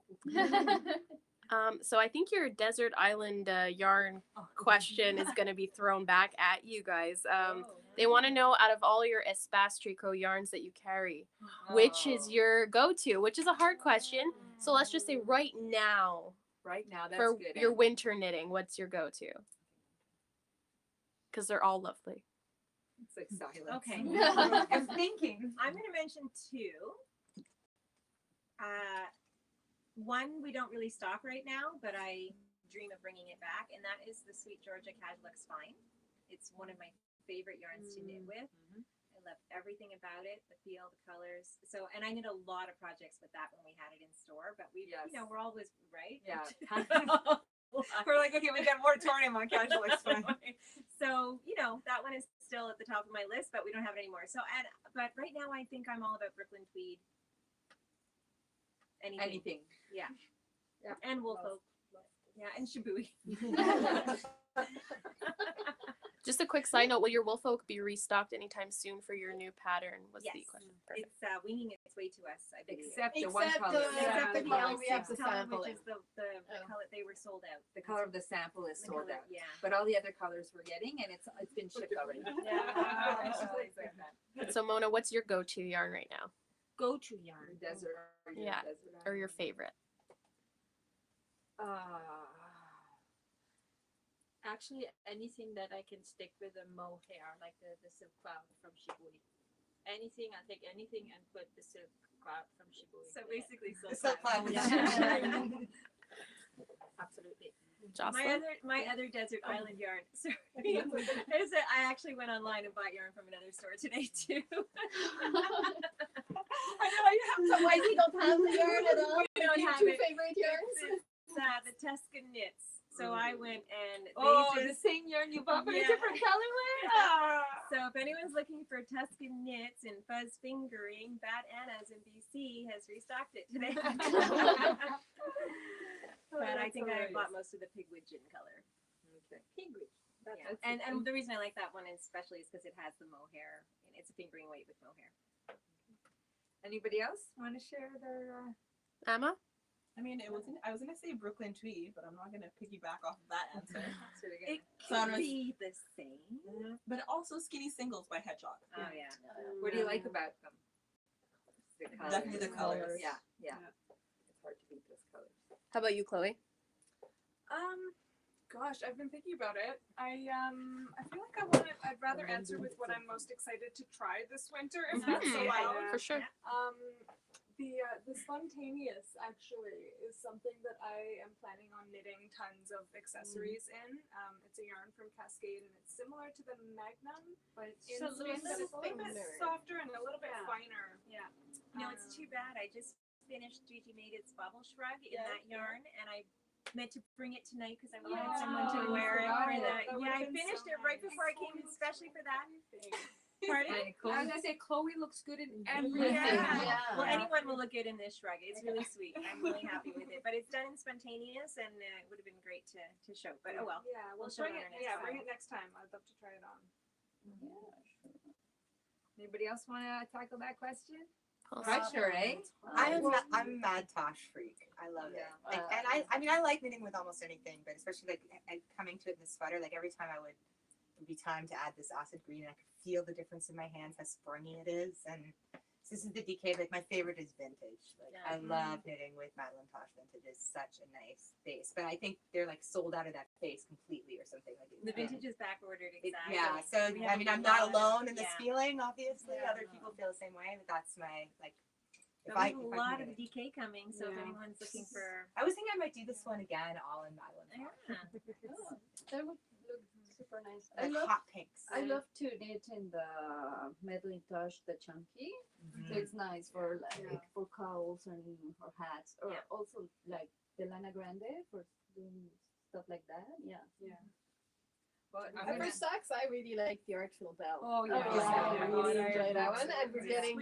B: So I think your desert island yarn question is going to be thrown back at you guys. They want to know, out of all your Espace Tricot yarns that you carry, which is your go-to? Which is a hard question. So let's just say right now,
A: Right now, that's
B: for
A: good.
B: your winter knitting, what's your go-to? Because they're all lovely.
A: It's like silence.
C: Okay.
A: I'm thinking.
C: I'm going to mention two. One we don't really stock right now, but I dream of bringing it back, and that is the Sweet Georgia Casual Fine. It's one of my favorite yarns to knit with. I love everything about it, the feel, the colors. So, and I did a lot of projects with that when we had it in store, but we, you know, we're always right.
A: Yeah. We're like, okay, we got a moratorium on casual fine.
C: So, you know, that one is still at the top of my list, but we don't have it anymore. So, but right now I think I'm all about Brooklyn tweed. Anything. Yeah. And Woolfolk. Yeah, and Shibui.
B: Just a quick side note, will your Woolfolk be restocked anytime soon for your new pattern? Was
C: Yes.
B: the question. Perfect.
C: It's winging its way to us, I believe.
A: Except the one color.
C: Except for the
E: color we have to
C: 06 color,
E: sample
C: which
E: in.
C: is the color they were sold out.
A: The color of the sample is
C: The
A: sold
C: color,
A: out.
C: yeah.
A: But all the other colors we're getting, and it's been shipped already.
B: So Mona, what's your go-to yarn right now?
C: Go-to yarn.
A: Desert.
B: Yeah. Or your favorite?
G: Actually, anything that I can stick with a mohair, like the silk cloud from Shibui. Anything, I take anything and put the silk cloud from Shibui.
C: So basically,
I: The silk cloud.
C: Absolutely.
B: Jocelyn?
C: My other desert island yarn. Sorry. I actually went online and bought yarn from another store today too.
E: I know you have some ways you don't have the yarn at all.
C: We don't
E: Your
C: have
E: two
C: it.
E: favorite yarns.
C: It's the Tuscan knits. So I went and
A: the same yarn you bought, but a different colorway.
C: So if anyone's looking for Tuscan knits and fuzz fingering, Bad Anna's in BC has restocked it today. But I think I bought most of the pigwood gin color.
A: Okay.
C: Pigwood. Yeah. And the reason I like that one especially is because it has the mohair. And it's a fingering weight with mohair.
A: Anybody else want to share their?
B: Emma?
H: I mean, I was gonna say Brooklyn tweed, but I'm not gonna piggyback off of that answer.
C: It
H: So
C: could be the same.
H: But also Skinny Singles by Hedgehog.
C: Oh yeah.
A: What do you like about them? The colors.
H: Definitely the colors.
A: Yeah. It's hard to beat those colors.
B: How about you, Chloe?
F: Gosh, I've been thinking about it. I feel like I'd rather answer with what I'm most excited to try this winter, if that's allowed.
B: For sure.
F: The spontaneous actually is something that I am planning on knitting tons of accessories in. It's a yarn from Cascade and it's similar to the Magnum, but it's a little bit softer and a little bit finer. Yeah.
C: No, it's too bad. I just finished Gigi Made It's Bubble Shrug in that yarn, and I meant to bring it tonight because I wanted someone to wear it for that. Yeah, I finished it right before I came, especially for that. Pardon?
G: I was gonna say Chloe looks good in everything.
C: Well, anyone will look good in this shrug. It's really sweet. I'm really happy with it. But it's done in spontaneous, and it would have been great to show. But oh well.
F: Yeah,
C: we'll show
F: bring
C: it
F: it.
C: our next time.
F: Bring it next time. I'd love to try it on.
A: Anybody else want to tackle that question?
B: Awesome.
A: Pressure, eh?
I: I'm a mad Tosh freak. I love it. Like, and I mean, I like knitting with almost anything, but especially like coming to it in the sweater. Like every time it would be time to add this acid green, and I could feel the difference in my hands, how springy it is. And so this is the DK. Like my favorite is vintage. Like I love knitting with Madeline Tosh vintage. It's such a nice base, but I think they're like sold out of that base completely or something. Like
C: The vintage is back ordered exactly.
I: Yeah. So I mean, I'm not alone in this feeling. Obviously, other people feel the same way. But that's my like.
C: But we have a lot of DK coming, so if anyone's looking for,
I: I was thinking I might do this one again, all in Madeline.
D: That would look super nice.
I: Like hot pinks.
D: I love to knit in the Madeline Tosh, the chunky. So it's nice for like for cowls and or hats, or also like the Lana Grande for doing stuff like that. Yeah.
A: Well,
E: For socks, I really like the Artful Bell.
G: Oh yeah.
E: I really enjoy that one. I'm getting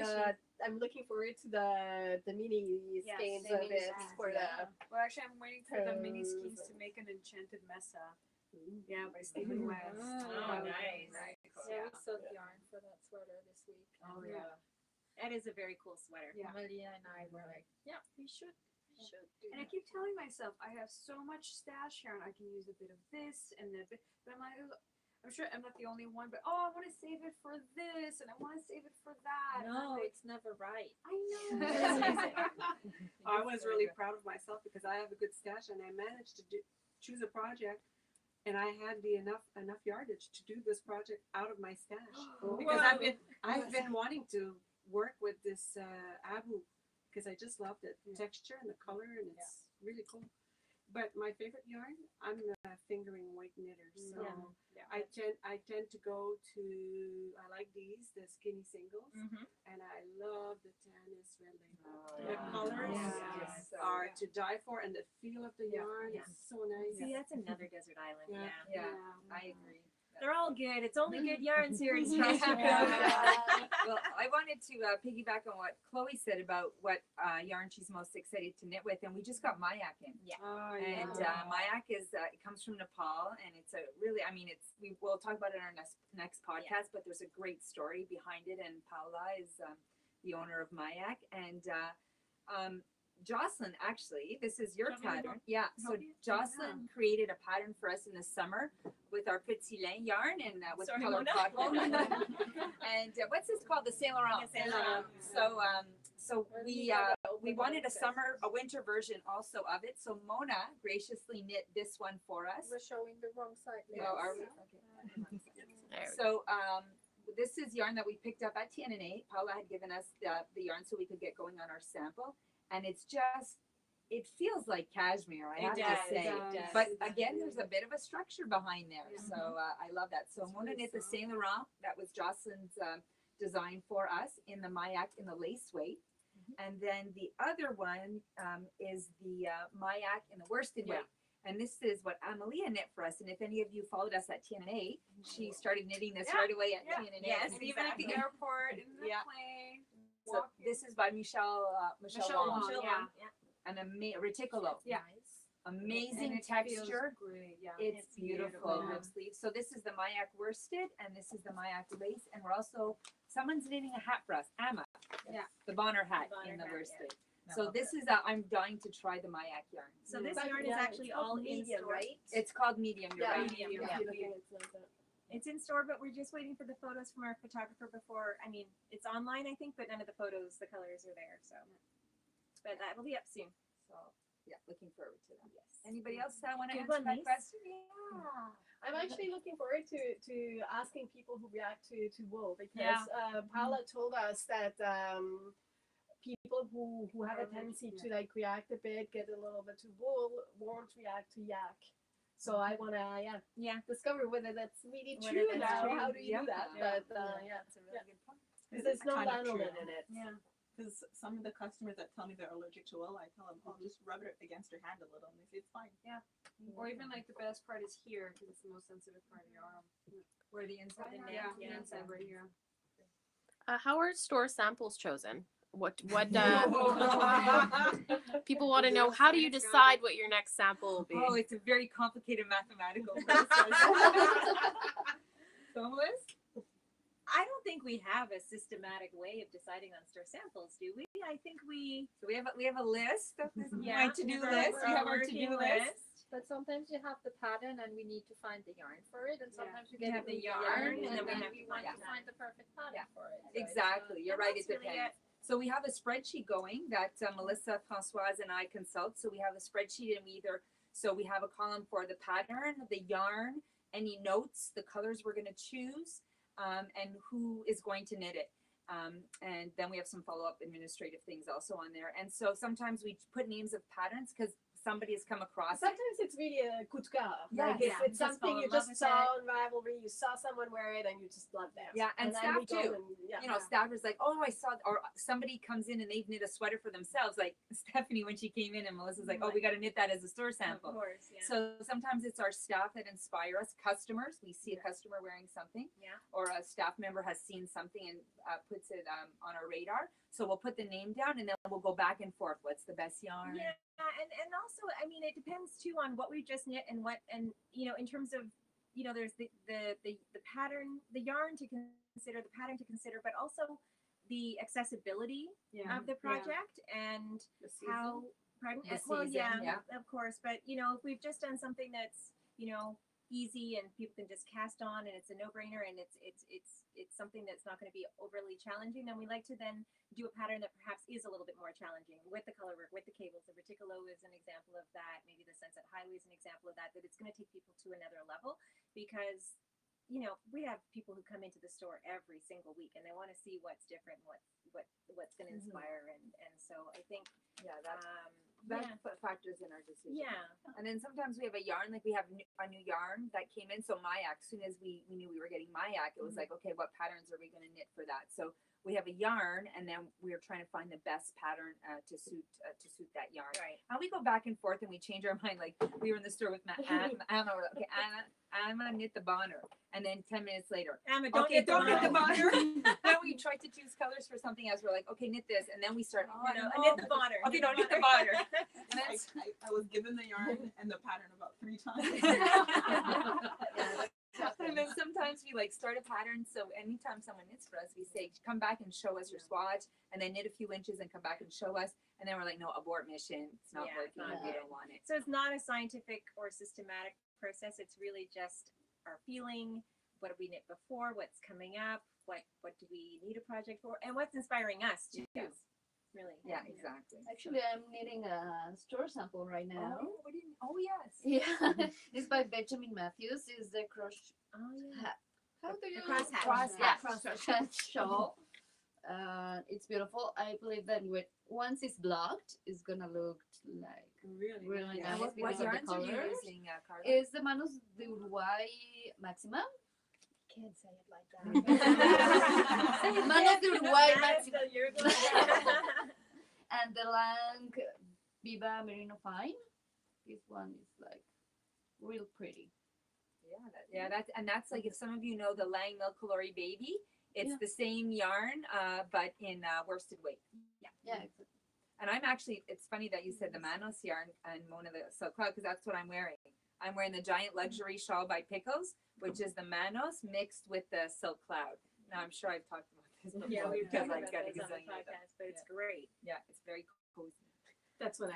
E: I'm looking forward to the mini skeins of it for the.
F: Well, actually, I'm waiting for the mini skeins to make an enchanted mesa. Yeah, by Stephen West.
C: Oh, nice.
G: Yeah, we sold yarn for that sweater this week.
C: Oh yeah. That is a very cool sweater.
G: Yeah. Malia and I were like, yeah, we should.
K: And I keep telling myself I have so much stash yarn. I can use a bit of this and then, but I'm like, "Ugh, I'm sure I'm not the only one. But I want to save it for this and I want to save it for that.
C: No,
K: And
C: it's never right.
K: I know.
J: I was really proud of myself because I have a good stash and I managed to choose a project, and I had enough yardage to do this project out of my stash because I've been wanting to work with this abu because I just love the texture and the color, and it's really cool. But my favorite yarn, I'm a fingering white knitter, so I tend to go to, I like these, the skinny singles, and I love the Tanis red label. The colors are to die for, and the feel of the yarn is so nice.
C: See, that's another desert island.
J: Yeah.
C: I agree. They're all good. It's only good yarn series.
A: Well, I wanted to piggyback on what Chloe said about what yarn she's most excited to knit with, and we just got Mayak in. And Mayak is it comes from Nepal, and it's a really, we will talk about it in our next podcast, but there's a great story behind it, and Paula is the owner of Mayak, and Jocelyn, actually, this is your pattern. Yeah, so Jocelyn created a pattern for us in the summer with our Petit Lin yarn and with color cotton. And what's this called? The Saint Laurent. So we wanted a winter version also of it. So Mona graciously knit this one for us.
F: We're showing the wrong side.
A: Oh, are we? Okay. So this is yarn that we picked up at TNNA. Paula had given us the yarn so we could get going on our sample. And it's just, it feels like cashmere, I have to say. But again, there's a bit of a structure behind there. So I love that. So Mona knit the Saint Laurent. That was Jocelyn's design for us in the Mayak in the lace weight. And then the other one is the Mayak in the worsted weight. And this is what Amalia knit for us. And if any of you followed us at TNNA, she started knitting this right away at TNNA.
K: Yes, and even at the airport, in the plane.
A: So this is by Michelle Long. And a reticolo. Amazing texture. It's beautiful. Lip sleeve. So this is the Mayak worsted, and this is the Mayak lace, and we're also someone's knitting a hat for us. Amma. The Bonner hat in the worsted. So this is I'm dying to try the Mayak yarn.
C: So this yarn is actually all in store, right?
A: It's called medium. You're right.
C: Medium. It's in store, but we're just waiting for the photos from our photographer before. It's online, I think, but none of the photos, the colors are there. So, but that will be up soon.
A: So, looking forward to that. Yes. Anybody else want to
C: Good
A: answer
C: one,
A: that
C: Lise.
A: question?
E: I'm actually looking forward to asking people who react to wool, because Paula told us that people who have a tendency to react a bit, get a little bit to wool, won't react to yak. So I want to discover whether that's really true now. How do you do that? But
C: that's a really good point.
E: because there's no lanolin in it.
H: Because some of the customers that tell me they're allergic to wool, I tell them, just rub it against your hand a little, and they say it's fine.
K: Or even like the best part is here because it's the most sensitive part of your arm.
A: Where the inside?
K: The inside right here.
B: How are store samples chosen? What people want to know, how do you decide what your next sample will be?
A: Oh, it's a very complicated mathematical process. So, Liz?
C: I don't think we have a systematic way of deciding on store samples, do we? I think we
A: have a list of my to-do list. We have our to-do list.
D: But sometimes you have the pattern and we need to find the yarn for it, and sometimes you
C: We
D: get
C: have the yarn,
D: and then
C: we
D: we want to find the perfect pattern for it. So
A: Exactly. You're right. It
C: that's really
A: depends. So we have a spreadsheet going that Melissa, Francoise, and I consult. So we have a spreadsheet, and we have a column for the pattern, the yarn, any notes, the colors we're going to choose, and who is going to knit it. And then we have some follow-up administrative things also on there. And so sometimes we put names of patterns because somebody has come across it.
E: Sometimes it's really a coup de cœur.
A: Yes.
E: Like if it's
C: Just
E: something
C: fall
E: you
C: in love
E: just
C: with
E: saw on Ravelry, you saw someone wear it, and you just love them.
A: Yeah, and
E: then
A: staff
E: we go
A: too.
E: and,
A: Staff is like, I saw, or somebody comes in and they've knit a sweater for themselves. Like Stephanie, when she came in, and Melissa's like, we got to knit that as a store sample.
C: Of course,
A: So sometimes it's our staff that inspire us. Customers, we see a customer wearing something, or a staff member has seen something and puts it on our radar. So we'll put the name down, and then we'll go back and forth. What's the best yarn?
C: Yeah, and also, it depends too on what we've just knit and in terms of, there's the pattern, the yarn to consider, the pattern to consider, but also the accessibility of the project and how Pardon?
A: The
C: Well,
A: season,
C: yeah,
A: yeah.
C: of course. But if we've just done something that's easy and people can just cast on and it's a no-brainer and it's something that's not going to be overly challenging, then we like to then do a pattern that perhaps is a little bit more challenging with the color work, with the cables. The Reticolo is an example of that. Maybe the Sunset Highway is an example of that. That it's going to take people to another level because we have people who come into the store every single week and they want to see what's different, what's going to inspire, and so I think
A: that factors in our decision.
C: yeah.
A: And then sometimes we have a yarn, like we have a new yarn that came in. So Mayak, as soon as we knew we were getting Mayak, it was like, okay, what patterns are we going to knit for that? So we have a yarn, and then we are trying to find the best pattern to suit that yarn.
C: Right.
A: And we go back and forth, and we change our mind. Like we were in the store with Anna. We're like, okay, Anna, knit the bonner, and then 10 minutes later,
C: Emma, don't
A: okay,
C: get the
A: don't knit the
C: bonner.
A: bonner. Then we try to choose colors for something else. We're like, okay, knit this, and then we start. Oh,
C: I knit the bonner.
A: Okay, don't knit the bonner. And
H: I,
A: that's
H: I was given the yarn and the pattern about 3 times.
A: And then sometimes we start a pattern. So anytime someone knits for us, we say, come back and show us your swatch, and then knit a few inches and come back and show us. And then we're like, no, abort mission. It's not working. We don't want it.
C: So it's not a scientific or systematic process. It's really just our feeling. What have we knit before? What's coming up? What do we need a project for? And what's inspiring us too.
A: Yes.
C: Really.
A: Yeah, exactly.
D: Actually, I'm knitting a store sample right now.
A: Oh, yes.
D: Yeah, it's by Benjamin Matthews. It's the cross.
C: Oh yeah.
D: How do you
C: crosshatch.
D: crosshatch shawl? It's beautiful. I believe that once it's blocked, it's gonna look like really
A: Yeah.
D: nice
A: What
D: because of the
A: yarns are you
D: colors.
A: using, Carla?
D: Is the Manos de Uruguay Maxima?
C: Can't say it like that.
D: Manos de Uruguay
C: Manos
D: Maxima.
C: de Uruguay.
D: And the Lang Viva Merino Fine. This one is like real pretty.
A: That's like, if some of you know the Lang Milk Calori Baby, it's the same yarn, but in worsted weight.
D: Yeah, exactly.
A: And I'm actually, it's funny that you said the Manos yarn and Mona the Silk Cloud, because that's what I'm wearing. I'm wearing the Giant Luxury Shawl by Pickles, which is the Manos mixed with the Silk Cloud. Now, I'm sure I've talked about this before.
C: Yeah, we've
A: because
C: talked
A: I've
C: about
A: got a
C: this on the
A: gazillion of them.
C: podcast, but it's great.
A: Yeah, it's very cozy.
E: That's what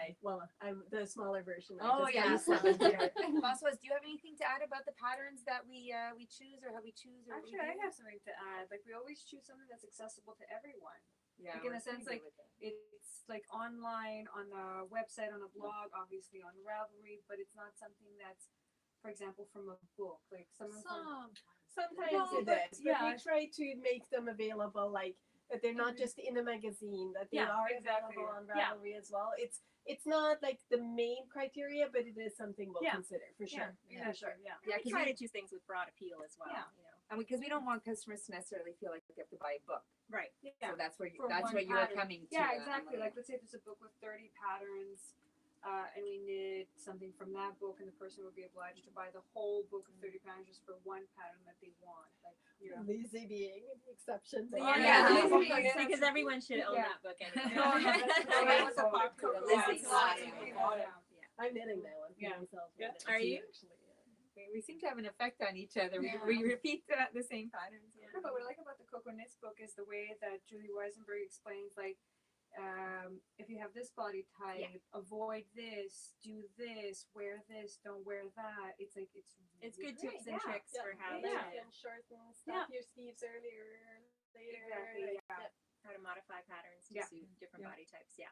E: I'm the smaller version.
A: Oh, yeah.
E: Boswas, do
A: you have anything to add about the patterns that we choose, or how we choose? Or
K: Actually, I have something to add. Like, we always choose something that's accessible to everyone.
A: Yeah,
K: Like, in
A: we're
K: a sense,
A: pretty
K: like,
A: good with it.
K: it's like online, on a website, on a blog, obviously on Ravelry, but it's not something that's, for example, from a book. Like,
E: Sometimes
K: No,
E: it
K: but
E: is, but we try to make them available, like that they're not just in a magazine, that they
K: Yeah,
E: are
K: exactly.
E: available on
K: Yeah.
E: Ravelry as well. It's not like the main criteria, but it is something we'll
K: Yeah.
E: consider for sure.
K: Yeah, sure, yeah.
C: Yeah, we
A: 'cause
C: try
A: we-
C: to choose things with broad appeal as well.
K: Yeah.
A: And because we don't want customers to necessarily feel like they have to buy a book.
C: Right.
K: Yeah.
A: So that's where
K: For
A: that's
K: one
A: what you're
K: pattern.
A: coming to.
K: Yeah, exactly.
A: Emily.
K: Like, let's say there's a book with 30 patterns, and we knit something from that book, and the person would be obliged to buy the whole book of 30 patterns just for one pattern that they want. Like, you know.
E: Lizzie being the exception.
C: Yeah,
K: Yeah.
C: because everyone should own
K: Yeah.
C: that book anyway.
K: That was a popular one.
A: Lizzie's
K: Yeah.
E: I'm knitting that one for
K: Yeah.
E: myself.
K: Yeah.
E: right now,
C: Are
E: too,
C: you?
E: Actually,
A: We seem to have an effect on each other.
K: Yeah.
A: We repeat the same patterns.
K: No, but what I like about the Coco Knits book is the way that Julie Weisenberg explains, like, if you have this body type, avoid this, do this, wear this, don't wear that. It's like,
C: It's
K: really
C: good
K: great.
C: tips and tricks
E: Yeah.
C: for how
K: Yeah.
C: to
E: And shorten, stop your sleeves earlier, later.
K: Exactly,
E: like,
K: yeah.
C: how to modify patterns to
K: Yeah.
C: suit different
K: Yeah.
C: body types. Yeah.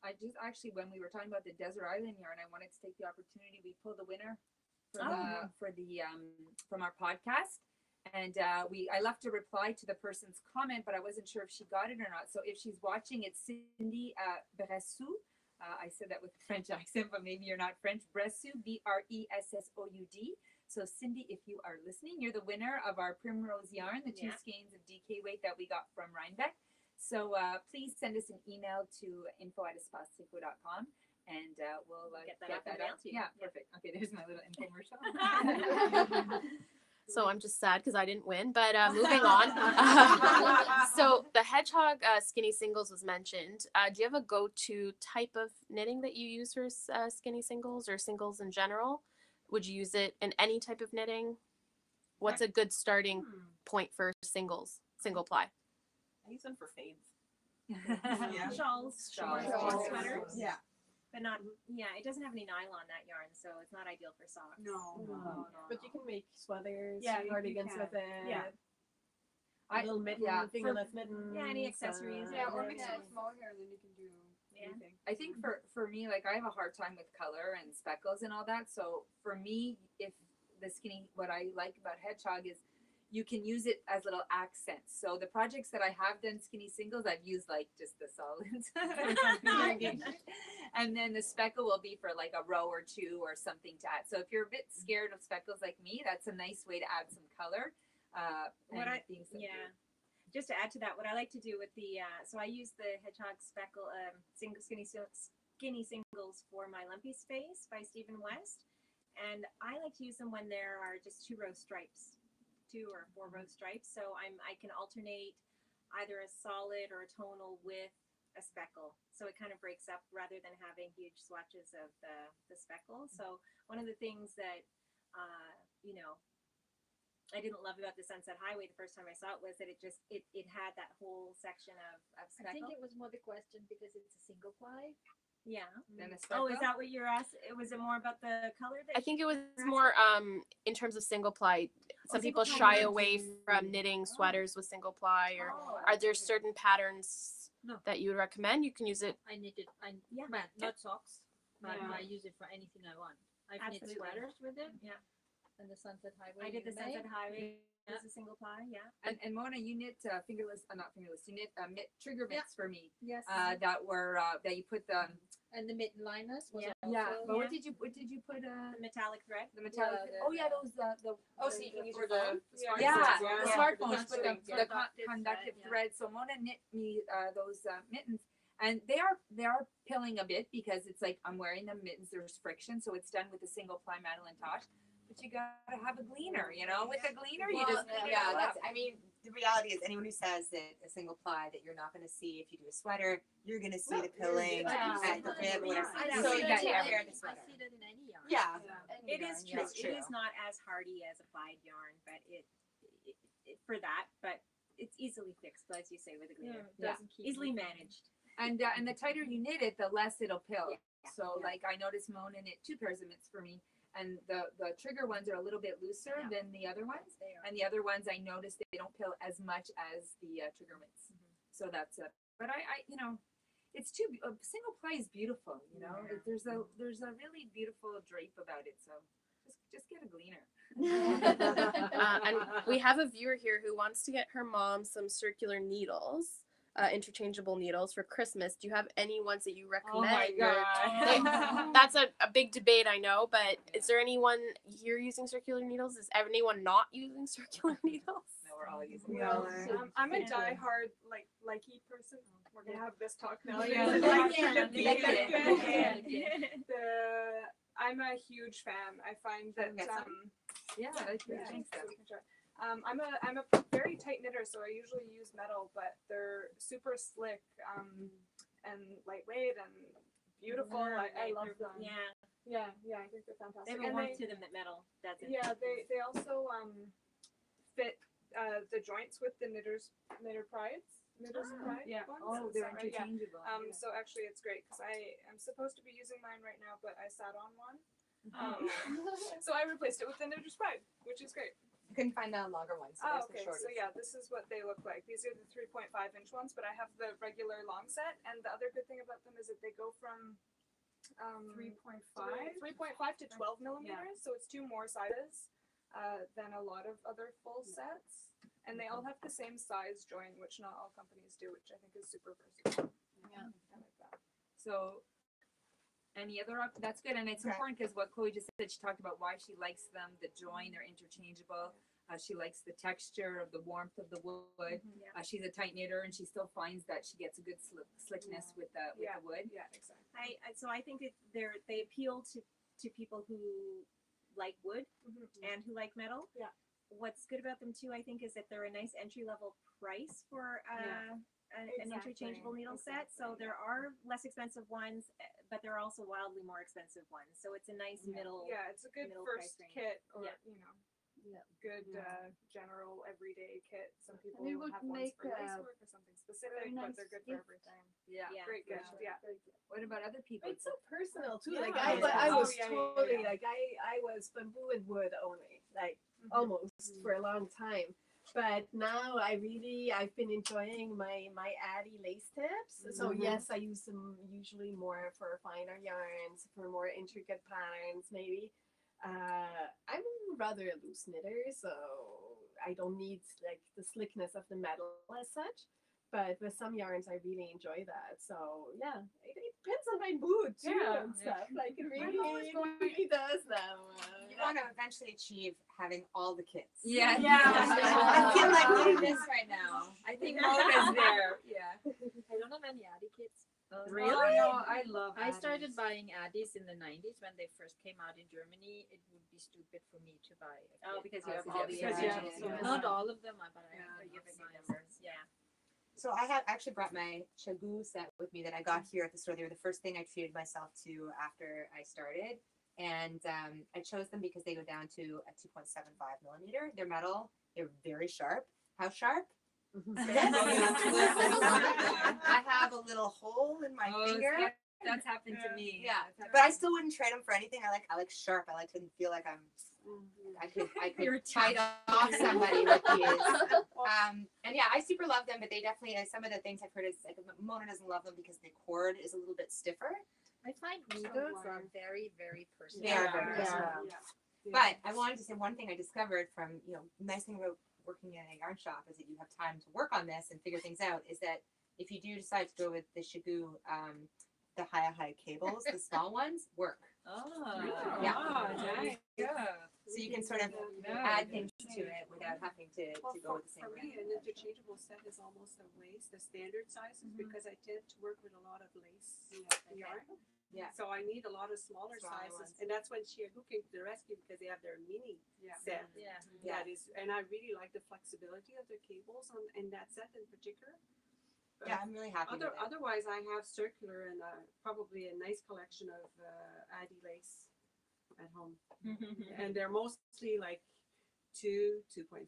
A: I just actually, when we were talking about the Desert Island yarn, I wanted to take the opportunity. We pulled the winner for the from our podcast, and I left a reply to the person's comment, but I wasn't sure if she got it or not. So if she's watching, it's Cindy Bressou. I said that with a French accent, but maybe you're not French. Bressou, Bressoud. So Cindy, if you are listening, you're the winner of our Primrose yarn, the 2 skeins of DK weight that we got from Rhinebeck. So please send us an email to info@espacetricot.com, and we'll
C: Get that
A: get
C: off the
A: that
C: mail
A: out.
C: to you.
A: Yeah, perfect. Okay, there's my little infomercial.
B: So I'm just sad because I didn't win, but moving on. So the hedgehog skinny singles was mentioned. Do you have a go-to type of knitting that you use for skinny singles or singles in general? Would you use it in any type of knitting? What's a good starting point for singles, single ply?
H: I use them for fades.
C: Yeah. Shawls,
A: Shawls.
C: sweaters.
H: Yeah.
C: but not, yeah, it doesn't have any nylon, that yarn, so it's not ideal for socks.
F: No.
E: But you can make sweaters,
F: Yeah, you
E: cardigans
F: can.
E: with it.
C: Yeah.
E: A little mitten, fingerless mittens.
C: Yeah, any accessories.
F: Yeah, or
C: Yeah.
F: mix it with mohair, then you can do
C: Yeah.
F: anything.
A: I think for me, like I have a hard time with color and speckles and all that. So for me, if the skinny, what I like about Hedgehog is you can use it as little accents. So the projects that I have done skinny singles, I've used like just the solids. And then the speckle will be for like a row or two or something to add. So if you're a bit scared of speckles like me, that's a nice way to add some color.
C: Just to add to that, what I like to do with the so I use the Hedgehog speckle skinny singles for my lumpy space by Stephen West, and I like to use them when there are just 2 or 4 row stripes. So I can alternate either a solid or a tonal with a speckle, so it kind of breaks up rather than having huge swatches of the speckle. So one of the things that I didn't love about the Sunset Highway the first time I saw it was that it had that whole section of speckle.
G: I think it was more the question because it's a single ply.
C: Yeah.
A: Then a
C: Oh, is
A: speckle.
C: that what you're asking? Was it more about the color?
B: I think it was more in terms of single ply. Some people
C: single
B: shy
C: ply.
B: away from knitting sweaters with single ply, or are there certain patterns
G: No.
B: that you would recommend? You can use it.
G: I knit it.
C: Yeah.
G: Well, not socks, but
F: Yeah.
G: I use it for anything I want. I've
C: Absolutely.
G: knit sweaters with it.
C: Yeah.
G: And the Sunset Highway.
C: I did the
G: you
C: Sunset
G: made.
C: Highway
G: Yeah.
C: as a single ply. Yeah.
A: And Mona, you knit fingerless, not fingerless. You knit trigger mitts for me.
G: Yes.
A: That were that you put the
G: And the mitten liners was also.
A: But what did you put?
C: The metallic thread.
A: The metallic. Those
E: So you can use
A: for
E: your phone?
A: the
F: Yeah.
A: the
F: Yeah.
A: smartphones.
G: For
A: Put
G: the
A: the conductive
G: conductive
A: thread. So Mona knit me those mittens, and they are pilling a bit because it's like I'm wearing the mittens. There's friction, so it's done with a single ply Madeline Tosh. But you gotta have a gleaner, with a gleaner you just clean it up.
I: The reality is anyone who says that a single ply that you're not going to see if you do a sweater, you're going to see the pilling at the rib, whatever.
G: I
I: So
G: see
I: you
G: that
I: got
G: in
I: your
G: any-
I: hair
G: I
I: to sweater.
G: see that in any yarn.
I: Yeah.
G: Any
C: It is
G: yarn,
C: true.
I: That's true.
C: It is not as hardy as a plied yarn, but it for that, but it's easily fixed, as you say, with a gleaner.
A: Yeah.
C: Doesn't keep easily managed.
A: And the tighter you knit it, the less it'll pill.
C: Yeah.
A: So like I noticed Mona knit 2 pairs of mitts for me, and the trigger ones are a little bit looser than the other ones,
G: They are.
A: and the other ones I noticed they don't pill as much as the trigger mitts. So that's it. But I it's too single ply is beautiful. There's a really beautiful drape about it. So just get a gleaner.
B: And we have a viewer here who wants to get her mom some circular needles, interchangeable needles for Christmas. Do you have any ones that you recommend?
A: Oh my god.
B: That's a big debate, I know, but is there anyone here using circular needles? Is anyone not using circular needles?
A: No, we're all using
F: Yeah.
A: color.
F: I'm a diehard likey person. We're gonna have this talk now. I'm a huge fan. I find that
A: Yeah, that's
F: yeah,
A: thanks.
F: so we can try. I'm a very tight knitter, so I usually use metal, but they're super slick and lightweight and beautiful. I love them.
C: Yeah.
F: Yeah, I think they're fantastic.
C: They have a warmth to them that metal doesn't.
F: Yeah, they also fit the joints with the knitter prides. Knitters pride.
C: Yeah.
F: Ones.
A: Oh,
F: Is
A: they're
F: that right? Yeah.
A: interchangeable.
F: So actually, it's great because I am supposed to be using mine right now, but I sat on one. So I replaced it with the knitter's pride, which is great.
I: You couldn't find the longer ones. So
F: Oh,
I: there's the
F: okay.
I: shortest.
F: So yeah, this is what they look like. These are the 3.5-inch ones, but I have the regular long set. And the other good thing about them is that they go from
K: 3.5.
F: 3.5 to 12 millimeters. So it's 2 more sizes than a lot of other full sets. And they all have the same size join, which not all companies do, which I think is super versatile.
G: Yeah.
F: I like that.
A: So, any other that's good, and it's important because what Chloe just said, she talked about why she likes them. The join, they're interchangeable. She likes the texture of the warmth of the wood. She's a tight knitter, and she still finds that she gets a good slickness with the wood.
F: Yeah, exactly.
C: So I think they appeal to people who like wood and who like metal.
F: Yeah.
C: What's good about them too, I think, is that they're a nice entry level price for an interchangeable needle set. So there are less expensive ones, but there are also wildly more expensive ones. So it's a nice middle.
F: Yeah, it's a good
C: middle
F: first
C: price range.
F: kit, or
C: Yeah.
F: good general everyday kit. Some people
D: we would
F: have ones
D: make
F: for lacework or something specific, but they're good for
D: gift.
F: everything.
A: Yeah.
F: Great gift. Yeah.
A: What about other people?
E: It's so personal too.
F: Yeah.
E: Like
F: Yeah.
E: I was
F: Oh, yeah,
E: totally
F: yeah.
E: like I was bamboo and wood only, like almost for a long time. But now I've been enjoying my Addy lace tips. So yes, I use them usually more for finer yarns, for more intricate patterns maybe. I'm rather a loose knitter, so I don't need like the slickness of the metal as such. But with some yarns, I really enjoy that. So yeah, it depends on my mood too and stuff. Like it really does now.
I: You want to eventually achieve having all the kits.
A: Yeah.
I: I feel like doing this right now.
A: I think Mona's there. Yeah.
G: I don't have any Addy kits.
A: Really?
G: No, I love I started
A: Addies.
G: buying Addies in the 90s when they first came out in Germany. It would be stupid for me to buy a kit.
A: Because you have
G: all the
A: because
F: you have
G: originals.
F: so
G: Not
F: many.
G: all of them, but I have
A: You've
G: enough
A: given
G: sizes.
A: numbers.
G: Yeah.
I: So I have actually brought my Chagoo set with me that I got here at the store. They were the first thing I treated myself to after I started. And I chose them because they go down to a 2.75 millimeter. They're metal. They're very sharp. How sharp? I have a little hole in my finger.
A: That's happened to me.
I: Yeah, but I still wouldn't trade them for anything. I like sharp. I like to feel like I could fight off somebody with these. And yeah, I super love them, but they definitely some of the things I've heard is like Mona doesn't love them because the cord is a little bit stiffer.
G: I find needles are very, very personal.
I: They are very personal. But I wanted to say one thing I discovered from nice thing about working in a yarn shop is that you have time to work on this and figure things out. Is that if you do decide to go with the Chagoo, the high cables, the small ones work.
A: Oh.
I: Yeah.
A: Oh, nice. Yeah.
I: So you can sort of add things to it without having to go with the same
J: for me,
I: brand.
J: an interchangeable set is almost a waist, the standard sizes, because I tend to work with a lot of lace yarn.
I: Yeah.
J: So I need a lot of smaller sizes, and that's when Chagoo came to the rescue because they have their mini set.
G: Yeah.
J: That is, and I really like the flexibility of their cables in that set in particular. But
I: Yeah, I'm really happy with it.
J: Otherwise, I have circular and probably a nice collection of Addy lace at home, and they're mostly like 2.5,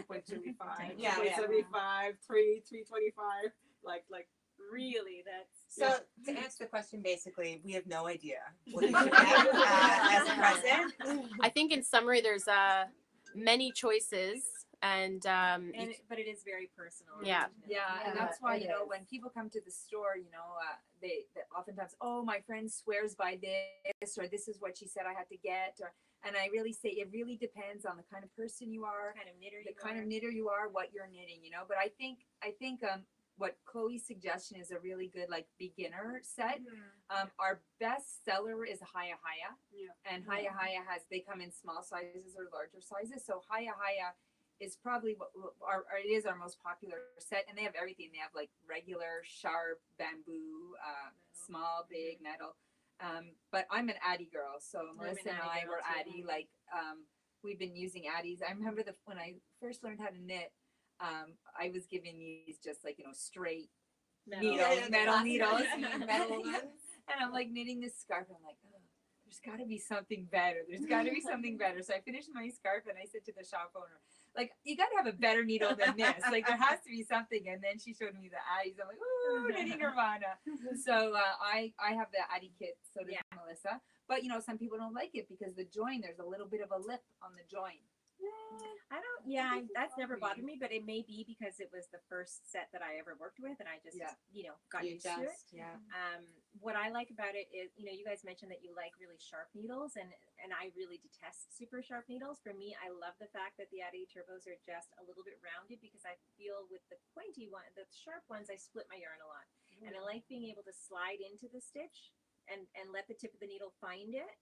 J: 2.25, 2.75, 3, 3.25, like really that's.
I: So to answer the question, basically, we have no idea what you should get as a present.
B: I think in summary, there's many choices, and
C: But it is very personal.
B: Yeah.
A: And that's why when people come to the store, they oftentimes, oh, my friend swears by this, or this is what she said I had to get, and I really say it really depends on the kind of person you are,
C: Kind of knitter
A: the kind of knitter you are, what you're knitting, But I think what Chloe's suggestion is a really good beginner set. Our best seller is Haya Haya, and Haya Haya they come in small sizes or larger sizes. So Haya Haya is probably it is our most popular set, and they have everything. They have regular, sharp, bamboo, small, big, metal. But I'm an Addy girl, so Melissa and I were Addy. We've been using Addies. I remember when I first learned how to knit. I was given these just straight metal needles, and I'm knitting this scarf. I'm like, oh, there's got to be something better. There's got to be something better. So I finished my scarf, and I said to the shop owner, you got to have a better needle than this. There has to be something. And then she showed me the Addies. I'm like, ooh, knitting nirvana. So I have the Addy kit. So does Melissa. But some people don't like it because the join, there's a little bit of a lip on the join.
C: That's never bothered me, but it may be because it was the first set that I ever worked with, and I just got used to it. What I like about it is, you guys mentioned that you like really sharp needles, and I really detest super sharp needles. For me, I love the fact that the Addy Turbos are just a little bit rounded because I feel with the pointy one, the sharp ones, I split my yarn a lot, and I like being able to slide into the stitch and let the tip of the needle find it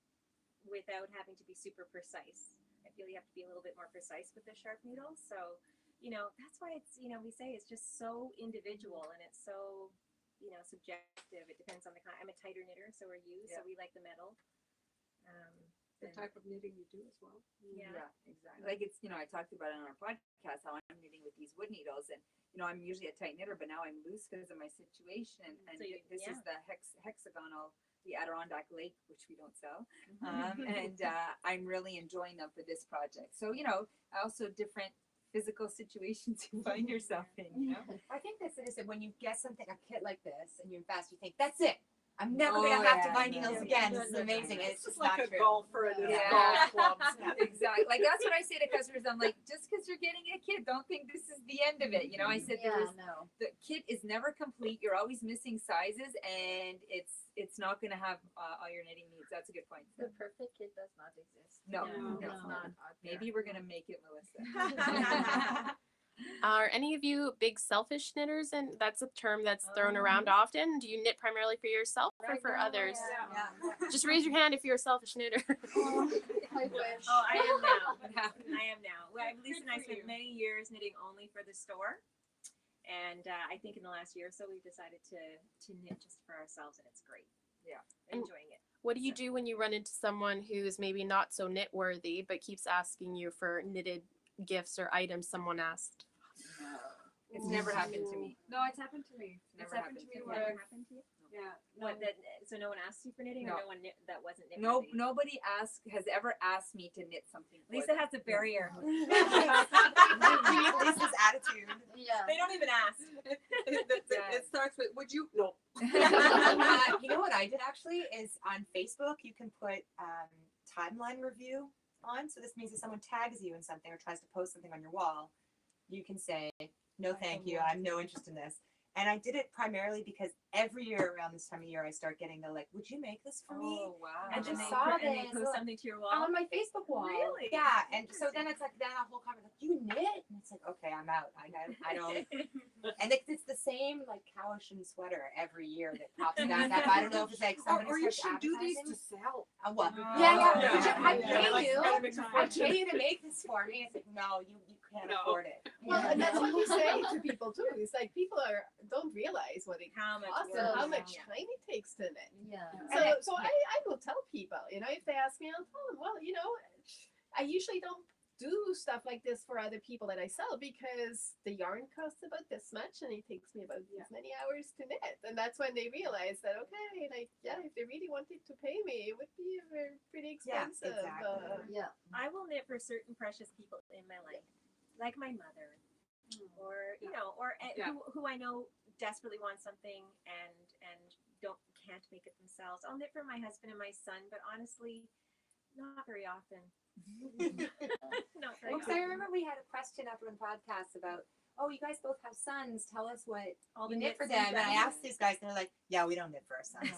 C: without having to be super precise. I feel you have to be a little bit more precise with the sharp needles. So, that's why it's, we say it's just so individual and it's so, subjective. It depends on the kind. I'm a tighter knitter, so are you. So we like the metal.
J: The type of knitting you do as well.
A: Yeah, exactly. It's, I talked about it on our podcast how I'm knitting with these wood needles, and I'm usually a tight knitter, but now I'm loose because of my situation. And
C: So
A: this is the hexagonal the Adirondack Lake, which we don't sell. And I'm really enjoying them for this project. So, also different physical situations you find yourself in,
I: I think this is it. When you get something, a kit like this, and you invest, you think, that's it. I'm never going to have to buy needles again. This is amazing. And it's just
E: like
I: not
E: a
I: true.
E: golfer at his
A: Yeah.
E: golf clubs.
A: Exactly. Like that's what I say to customers. I'm like, just because you're getting a kit, don't think this is the end of it. I said the kit is never complete. You're always missing sizes, and it's not going to have all your knitting needs. That's a good point.
D: The perfect kit does not exist.
A: No,
D: it's not out there.
A: Maybe we're going to make it, Melissa.
B: Are any of you big selfish knitters? And that's a term that's thrown around often. Do you knit primarily for yourself or for others?
C: Yeah.
B: Just raise your hand if you're a selfish knitter.
D: I wish.
C: Oh, I am now. I am now. Well, Lisa and I spent many years knitting only for the store. And I think in the last year or so, we've decided to knit just for ourselves, and it's great.
A: Yeah.
C: Enjoying it.
B: What do you do when you run into someone who's maybe not so knit worthy, but keeps asking you for knitted gifts or items someone asked?
A: It's never happened to me.
K: No, it's happened to me.
A: Never
K: It's happened to me
C: It
K: where
C: never happened to you?
K: yeah.
C: What, so no one asked you for knitting, or
A: No.
C: no one knit, that wasn't knit?
A: No,
C: worthy?
A: nobody has ever asked me to knit something. For
C: Lisa
A: them.
C: has a barrier.
I: Lisa's attitude.
D: Yeah.
C: They don't even ask.
E: It starts with, would you? No.
I: You know what I did actually is on Facebook, you can put timeline review on. So this means if someone tags you in something or tries to post something on your wall, you can say, no, thank you. I have no interest in this. And I did it primarily because every year around this time of year, I start getting the would you make this for me?
A: Oh wow!
I: I
C: And
I: just
C: they
I: saw
C: put- and they
I: this,
C: post
I: look.
C: something to your wall.
D: On my Facebook wall.
C: Really?
I: Yeah, and so then it's like then a whole conversation like you knit, and it's like okay, I'm out. I don't. And it's the same like Cowichan sweater every year that pops back up. I don't know if it's like somebody
E: Or you
I: starts
E: should do these
I: advertising.
E: to sell.
I: What?
A: Yeah.
I: I
E: Yeah,
I: pay
E: like,
I: you.
E: gotta make some
I: I
E: friendships.
I: pay you to make this for me. It's like no, you can't
E: No.
I: afford it.
E: Well, and that's what we say to people too. It's like people don't realize what it
C: How much
E: costs
C: work.
E: and how much
C: Yeah.
E: time it takes to knit.
D: Yeah.
E: So I will tell people, if they ask me, I'll tell them, well, I usually don't do stuff like this for other people that I sell because the yarn costs about this much and it takes me about this many hours to knit. And that's when they realize that, okay, if they really wanted to pay me, it would be pretty
I: Yeah,
E: expensive.
I: exactly.
D: Yeah.
C: I will knit for certain precious people in my life, like my mother, or who I know desperately want something and can't make it themselves. I'll knit for my husband and my son, but honestly, not very often. Not very
I: Well, 'cause I
C: often.
I: remember we had a question after one podcast about, oh, you guys both have sons. Tell us what
C: All
I: you
C: the
I: knit for
C: knits
I: them.
C: and
I: And I asked these guys, and they're like, yeah, we don't knit for our sons.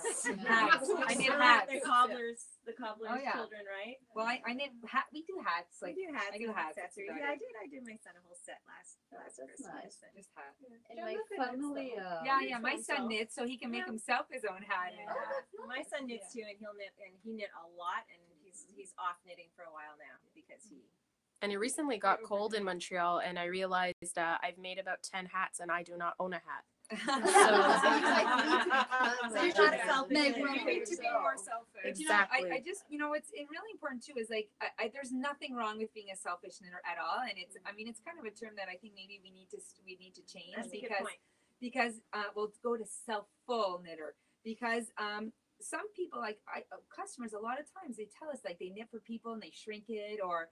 A: Hats. I knit hats.
C: The cobbler's
A: Oh, yeah.
C: children, right?
A: Well, I knit we do hats. Like
C: We do hats
A: I do
C: and
A: hats.
C: accessories.
A: Exactly.
C: Yeah, I did my son a whole set last
D: That's
C: Christmas.
D: nice.
C: and-
A: Just hats.
D: In
C: John
D: my
C: Luke knits
D: family,
C: though.
A: Yeah. My
C: for
A: son
C: himself.
A: knits, so he can make
C: Yeah.
A: himself his own hat.
C: Yeah. My son knits too, and he knit a lot, and he's off knitting for a while now because he.
B: And it recently got cold in Montreal, and I realized I've made about 10 hats, and I do not own a hat.
C: So you're not a selfish
D: Meg,
C: knitter.
K: You need to be more selfish.
B: Exactly.
A: I just, what's really important too is like, there's nothing wrong with being a selfish knitter at all, and it's kind of a term that I think maybe we need to change
C: That's a good point.
A: because we'll go to self-full knitter because some people customers a lot of times they tell us like they knit for people and they shrink it or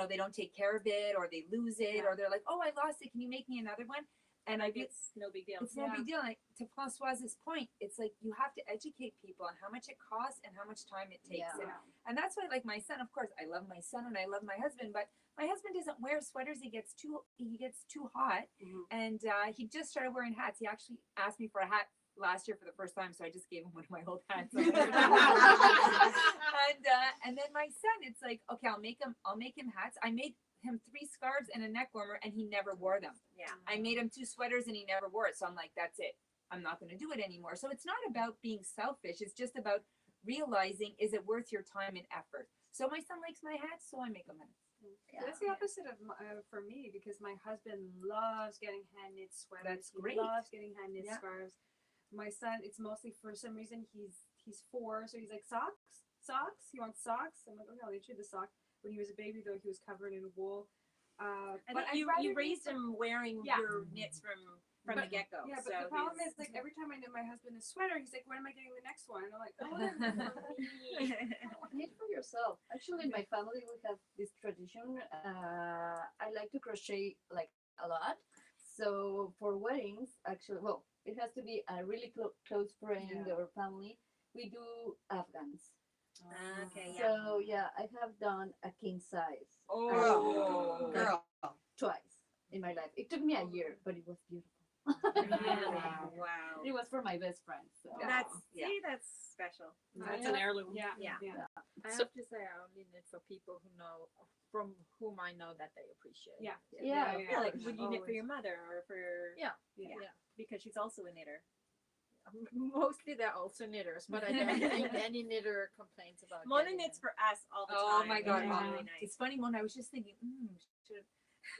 A: they don't take care of it or they lose it or they're like, oh, I lost it, can you make me another one? And
C: It's no big deal.
A: it's no big deal. Like to Francoise's point, it's like you have to educate people on how much it costs and how much time it takes.
D: Yeah.
A: And that's why, like my son, of course, I love my son and I love my husband, but my husband doesn't wear sweaters. He gets too hot, and he just started wearing hats. He actually asked me for a hat last year for the first time, so I just gave him one of my old hats. And then my son, it's like, okay, I'll make him hats. I made him 3 scarves and a neck warmer, and he never wore them.
C: Yeah.
A: I made him 2 sweaters, and he never wore it. So I'm like, that's it. I'm not going to do it anymore. So it's not about being selfish. It's just about realizing, is it worth your time and effort? So my son likes my hats, so I make him hats.
K: That's the opposite of for me because my husband loves getting hand knit sweaters.
A: That's great.
K: He loves getting hand knit
A: Yeah.
K: scarves. My son, it's mostly for some reason he's 4, so he's like socks. He wants socks. I'm like, okay, I'll get you the sock. When he was a baby, though, he was covered in wool.
C: And
K: But
C: you
K: I'd rather
C: raised him wearing
K: Yeah.
C: your knits from from the get go.
K: Yeah, but the problem is, like, every time I knit my husband a sweater, he's like, when am I getting the next one? And I'm like, oh,
D: Knit for yourself. Actually, in my family, we have this tradition. I like to crochet like a lot. So for weddings, actually, well, it has to be a really close friend or family. We do Afghans.
C: Okay, yeah.
D: So yeah, I have done a king size.
I: Oh, girl.
D: Twice in my life. It took me a year, but it was beautiful.
C: Wow.
D: It was for my best friend. So
C: That's that's special.
K: that's an heirloom.
C: Yeah.
G: I
B: So-
G: have to say, I only knit for people who know, from whom I know that they appreciate.
K: Yeah.
D: yeah.
C: Yeah, like would you knit for your mother or for
G: Yeah.
C: because she's also a knitter.
G: Mostly they're also knitters, but I don't think any knitter complains about.
C: Mona
G: getting
C: knits
G: them.
C: for us all the
A: Oh
C: time.
A: my
C: which
A: God,
C: is
A: Mona.
C: really nice.
A: It's funny, Mona. I was just thinking,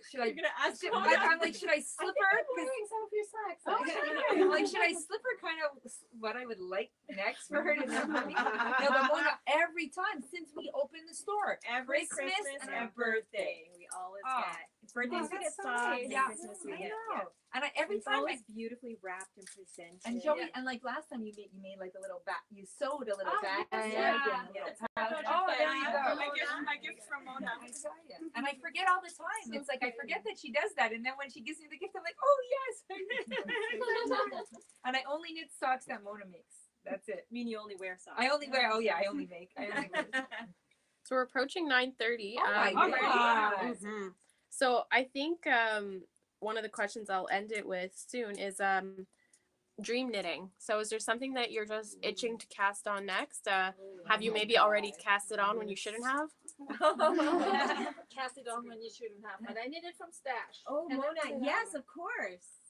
A: should I?
C: You're gonna ask
A: I'm like, should I slip her? 'Cause-
D: Wearing some of your slacks.
A: I'm like, should I slip her kind of what I would like next for her to know? No, but Mona, every time since we opened the store,
C: Every
A: Christmas
C: Christmas
A: and
C: and birthday, we always
A: Oh.
C: get birthdays. We get
A: that's so
C: socks.
A: nice.
C: And
A: Yeah.
C: Christmas we
A: I
C: get.
A: know. And every
C: It's
A: time
C: always beautifully wrapped and presented.
A: and Joey and like last time you made like a little bag. You sewed a little bag.
C: yeah.
A: And a little
C: Yeah.
A: pouch. Oh, there you go.
F: My gift from Mona.
A: I tell ya. And I forget all the time. It's like I forget that she does that, and then when she gives me the gift, I'm like, oh yes. And I only knit socks that Mona makes. That's it.
C: I mean, you only wear socks.
A: I only wear. Oh yeah, I only make. I only wear.
B: So we're approaching 9:30.
A: Oh my God.
B: Mhm. So I think one of the questions I'll end it with soon is dream knitting. So is there something that you're just itching to cast on next? Have you maybe already cast it on when you shouldn't have?
G: Cast it on when you shouldn't have, but I knitted from stash.
C: Oh,
G: And
C: Mona,
G: that's,
C: yes, of course.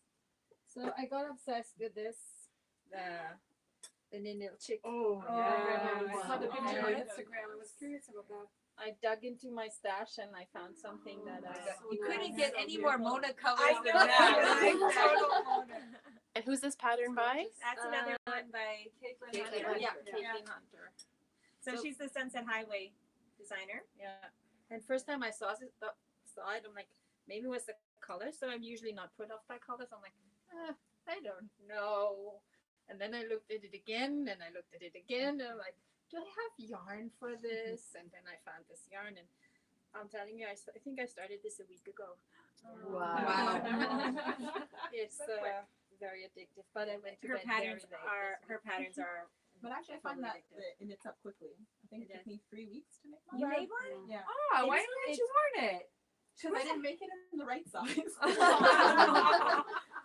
G: So I got obsessed with this, the Ninil chick.
K: Oh,
C: yeah.
K: I saw the picture on
G: Yeah.
K: Instagram. I was curious about that.
G: I dug into my stash and I found something that
A: You couldn't get any more Mona colors
C: I
A: than
C: know.
A: that.
B: And who's this pattern by?
C: That's another one by
A: Caitlin
C: Caitlin
A: Hunter.
G: Yeah,
C: Hunter.
G: Caitlin Hunter.
C: So she's the Sunset Highway designer.
G: Yeah. And first time I saw it, I'm like, maybe it was the color. So I'm usually not put off by colors. I'm like, I don't know. And then I looked at it again, and I looked at it again, and I'm like, do I have yarn for this? And then I found this yarn, and I'm telling you, I think I started this a week ago.
D: Wow.
G: It's very addictive, but I went to
C: Her
G: bed
C: patterns
G: very late
C: are
G: this
C: her patterns are.
H: But actually, I find that it knits up quickly. I think it took me 3 weeks to make my
C: You
H: bag.
C: made one?
H: Yeah.
A: Oh, why didn't you warn it?
H: Because I didn't make it in the right size.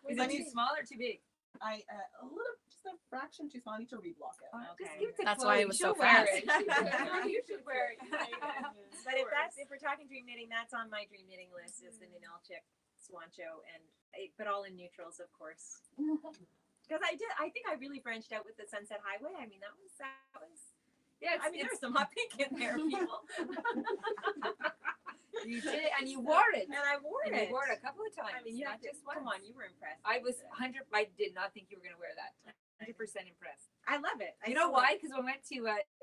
A: Is it too small or too big?
H: I a little, just a fraction too small. I need to reblock it.
A: Just give it to
B: That's
A: Chloe.
B: why it was so
A: She'll wear
B: fast.
A: it.
C: You should wear it. But if we're talking dream knitting, that's on my dream knitting list is the Ninelchik Swancho but all in neutrals, of course. Because I think I really branched out with the Sunset Highway. I mean, that was.
A: Yeah,
C: I mean, there was some hot pink in there, people.
A: You did it, and you wore it.
C: And I wore
A: And
C: it.
A: you wore it a couple of times.
C: I mean, you
A: not
C: have to,
A: just once.
C: come on, you were impressed.
A: I was 100. I did not think you were going to wear that. 100% impressed.
C: I love it.
A: You know why? Because when we went to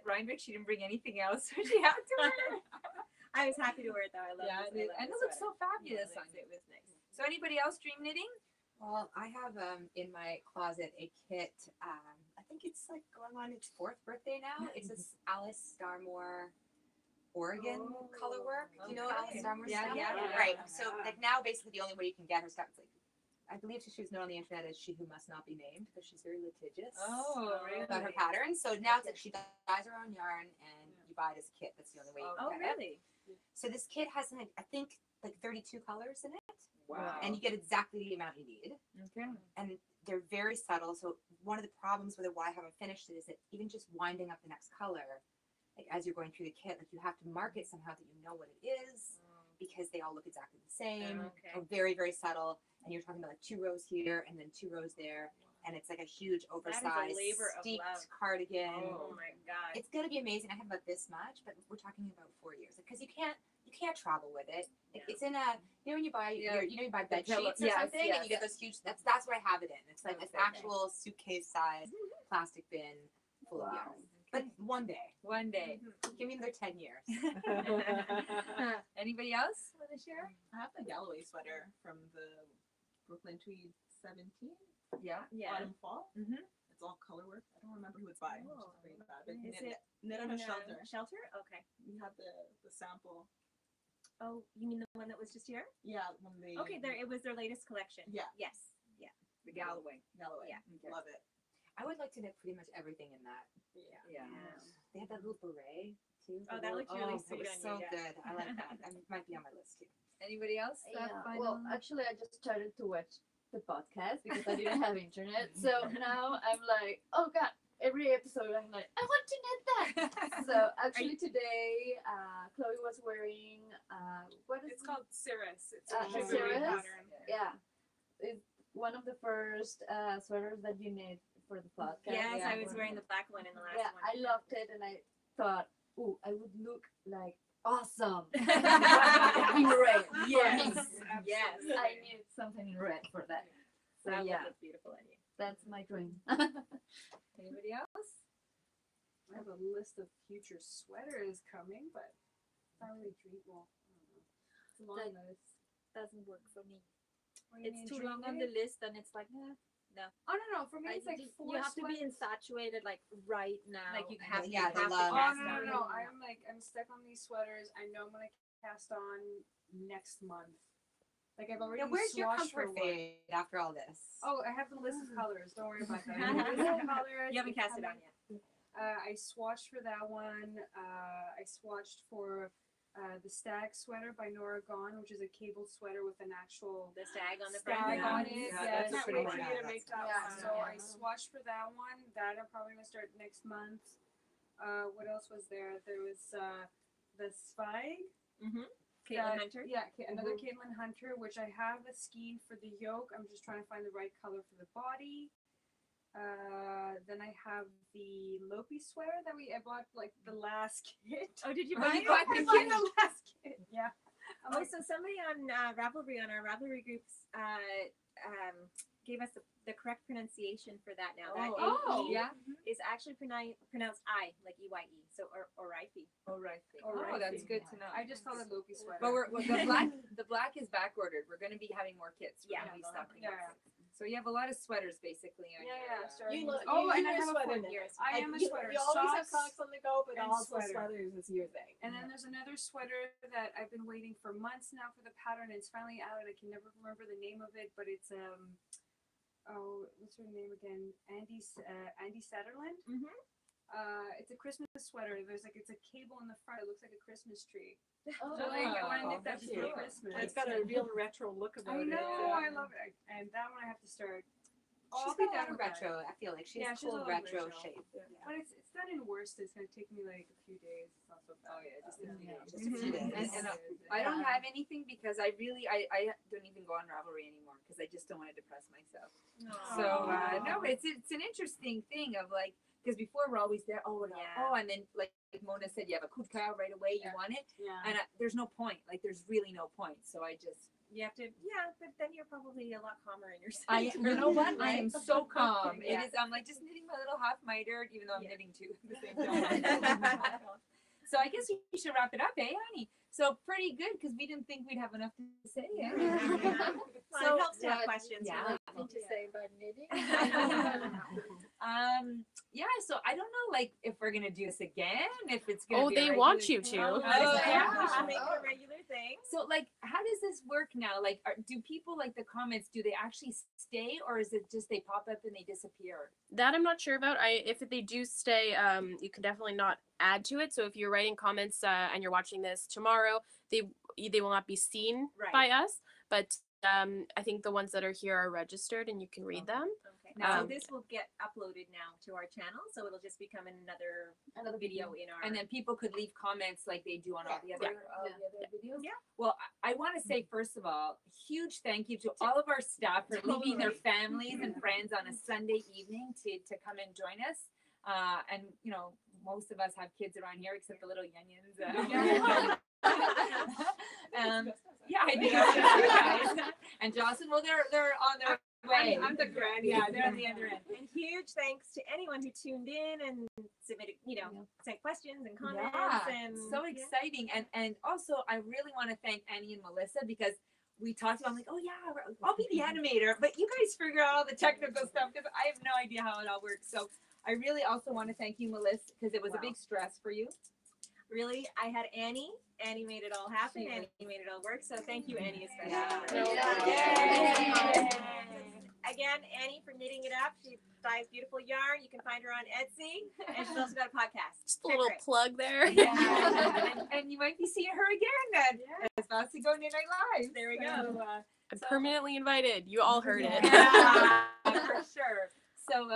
A: Rhinebeck, she didn't bring anything else, so she had to wear it.
C: I was happy to wear it though. I love it.
A: And it looks so fabulous on you.
C: It was nice.
A: So anybody else dream knitting?
I: Well, I have in my closet a kit. I think it's like going on its 4th birthday now. It's this Alice Starmore Oregon color work. Do you know Alice Starmore
C: Yeah,
I: stuff?
C: yeah.
I: Right. So like now, basically, the only way you can get her stuff is like, I believe she was known on the internet as she who must not be named because she's very litigious about her patterns. So now it's like she dyes her own yarn and you buy it as a kit. That's the only way you can
C: Oh,
I: get it.
C: really?
I: So this kit has like, I think like 32 colors in it.
A: Wow.
I: And you get exactly the amount you need.
A: Okay.
I: And they're very subtle. So one of the problems with it, why I haven't finished it, is that even just winding up the next color, like as you're going through the kit, like you have to mark it somehow that you know what it is, because they all look exactly the same.
C: Okay.
I: Or very, very subtle. And you're talking about like 2 rows here and then 2 rows there. And it's like a huge oversized
C: labor of
I: steeped
C: love.
I: cardigan.
C: Oh my god.
I: It's gonna be amazing. I have about this much, but we're talking about 4 years because you can't travel with it. It's in a when you buy you buy bed sheets or something and you get those huge. That's what I have it in. It's like an actual suitcase size plastic bin full of yarn. But one day, give me another 10 years.
A: Anybody else want to share?
H: I have the Galloway sweater from the Brooklyn Tweed 2017.
A: Yeah.
H: Autumn, fall.
A: Mm-hmm.
H: It's all color work. I don't remember who it's by, which is great about it.
C: Is
H: Knit,
C: it
H: knit on a shelter.
C: Shelter? Okay.
H: We have the sample.
C: Oh, you mean the one that was just here?
H: Yeah, when they.
C: Okay, there. It was their latest collection.
H: Yeah.
C: Yes. Yeah.
A: The Galloway.
H: Galloway.
C: Yeah.
A: Okay.
H: Love it.
A: I would like to knit pretty much everything in that. Yeah. They had that little beret too.
C: Oh, that looked really
A: It
C: sweet
A: was
C: on
A: so
C: you. Yeah.
A: good. I like that. That might be on my list too. Anybody else?
D: Well, actually, I just started to watch the podcast because I didn't have internet. So now I'm like, oh god, every episode I'm like, I want to knit that. So actually today, Chloe was wearing what is
K: It's called Cirrus. It's
D: Uh,
K: a
D: Cirrus?
K: pattern.
D: Yeah, it's one of the first sweaters that you knit for the podcast.
C: Yes,
A: Yeah.
C: I was wearing the black one in the last
D: Yeah,
C: one.
D: I loved it, and I thought, ooh, I would look like awesome in red.
A: Yes.
C: Yes.
D: I need something in red for that. So
C: That
D: yeah,
C: would look beautiful on you.
D: that's my dream.
A: Anybody else?
J: I have a list of future sweaters coming, but probably dream. Well, I don't know. It's a long list.
G: Doesn't work for me.
J: What do you
G: It's
J: mean,
G: too
J: dream
G: long on
J: big?
G: the list, and it's like, no.
K: Oh no, for me it's like
G: you,
K: four
G: you have to be
K: sweaters.
G: infatuated like right now.
C: Like you
G: and
C: have,
I: Yeah,
C: you
I: the
C: have
I: love.
C: to
K: Oh
C: cast
K: no,
C: on.
K: no, no! I'm stuck on these sweaters. I know I'm gonna cast on next month. Like I've already
I: Yeah, where's your
K: swatched for
I: comfort
K: one.
I: fade after all this?
K: Oh, I have the list of colors. Don't worry about that. I have the list of colors.
C: You haven't
K: It's
C: cast it on
K: coming.
C: yet.
K: I swatched for that one. I swatched for the Stag sweater by Nora Gone, which is a cable sweater with an actual
C: The stag on the front.
K: stag
C: Yeah.
K: on it.
A: Yeah,
K: Yeah,
A: that's
K: I can't
A: pretty
K: wait for
A: much-
K: you to make that
D: Yeah,
K: one. So
D: yeah.
K: I swatched for that one. That I'm probably gonna start next month. What else was there? There was the Zweig.
C: Mm-hmm. Caitlin
K: that-
C: Hunter.
K: Yeah, another Caitlin Hunter, which I have a skein for the yoke. I'm just trying to find the right color for the body. Then I have the Lopi sweater that I bought like the last kit.
C: Oh, did you
K: Oh,
C: buy
K: you
C: it?
K: bought the kit? The last kit. Yeah.
C: Oh, so somebody on Ravelry, on our Ravelry groups, gave us the correct pronunciation for that now. That
K: Oh.
C: AE
A: Yeah.
C: is actually pronounced I, like EYE. So, or Ife.
A: Oh, right.
K: Oh,
A: Oh,
K: right.
A: that's good to know.
K: I just called it Lopi sweater.
A: But the black is back ordered. We're going to be having more kits. We're
C: Yeah.
A: going to be stocking
K: Yeah,
A: more
K: yeah.
A: kits. So you have a lot of sweaters basically on
K: Yeah,
A: your.
K: yeah. Starting
E: You
K: with-
E: look-
K: oh,
E: you
K: and I
E: wear
K: have a
E: sweater
K: foot.
E: knit.
C: Yours.
K: I am a sweater.
E: You always have
K: Socks
E: socks on the go, but
K: and
E: also
K: sweater.
E: sweaters is your thing.
K: And then there's another sweater that I've been waiting for months now for the pattern. It's finally out. I can never remember the name of it, but it's oh, what's her name again? Andy Satterland.
C: Mhm.
K: It's a Christmas sweater. It's a cable in the front. It looks like a Christmas tree.
D: Oh,
K: So like, I want to knit that
A: that's
K: before
A: cute.
K: Christmas.
J: It's got a real retro look about
K: I
J: it.
K: know. I love it. And that one I have to start. Oh,
I: She's
K: I'll be
I: got a lot
K: done
I: of
K: with that.
I: retro. I feel like she
K: Yeah,
I: has
K: she's a
I: cool
K: little
I: retro
K: retro.
I: shape.
K: But it's done in worsted. It's gonna take me like a few days. It's not so bad.
A: Oh yeah, just a few
D: Yeah.
A: days.
I: Just a few
A: Mhm.
I: days.
A: And I don't have anything because I don't even go on Ravelry anymore because I just don't want to depress myself. So no, it's an interesting thing of like because before we're always there.
C: Yeah.
A: And then like Mona said, you have a coup de cœur right away. You
K: Yeah.
A: want it,
K: Yeah.
A: and there's no point. Like there's really no point. So I just
C: You have to, yeah, but then you're probably a lot calmer in your
A: you know what? I am
C: Right?
A: so calm.
C: Yeah.
A: It is. I'm like just knitting my little half mitered, even though I'm
C: Yeah.
A: knitting two at the same time. So I guess we should wrap it up, eh, honey? So pretty good because we didn't think we'd have enough to say. Eh?
C: Well, it helps to have questions.
A: yeah.
C: Really.
G: Nothing to say about knitting.
A: Yeah. So I don't know, like, if we're gonna do this again, if it's gonna.
B: Oh,
A: be a
B: they
A: regular
B: want you
A: thing.
B: to.
C: Oh,
A: yeah.
C: We should make it a regular thing.
A: So, like, how does this work now? Like, do people like the comments? Do they actually stay, or is it just they pop up and they disappear?
B: That I'm not sure about. If they do stay, you can definitely not add to it. So if you're writing comments and you're watching this tomorrow, they will not be seen
C: Right.
B: by us. But I think the ones that are here are registered and you can read them.
C: Okay. Now
B: Um,
C: this will get uploaded now to our channel, so it'll just become another video in our.
A: And then people could leave comments like they do on all the other, videos.
C: Yeah.
A: Well, I want to say first of all, huge thank you to all of our staff for leaving their families and friends on a Sunday evening to come and join us. And you know, most of us have kids around here except the little Yunyuns. Yeah, I do. Guys. And Jocelyn, well, they're on their way.
C: I'm the granny. Yeah, they're on the other end. And huge thanks to anyone who tuned in and submitted, sent questions and comments.
A: Yeah,
C: And
A: so exciting. And also, I really want to thank Annie and Melissa because we talked about, I'm like, oh yeah, I'll be the animator, but you guys figure out all the technical stuff because I have no idea how it all works. So I really also want to thank you, Melissa, because it was a big stress for you.
C: Really, I had Annie. Annie made it all happen. Annie made it all work. So thank you, Annie, especially. Again, Annie for knitting it up. She dyes beautiful yarn. You can find her on Etsy, and she's also got a podcast.
B: Just a little plug there.
A: And you might be seeing her again then. As fast as go Knit Night Live.
C: There we go.
B: I'm permanently invited. You all heard it.
A: Yeah, for sure. So,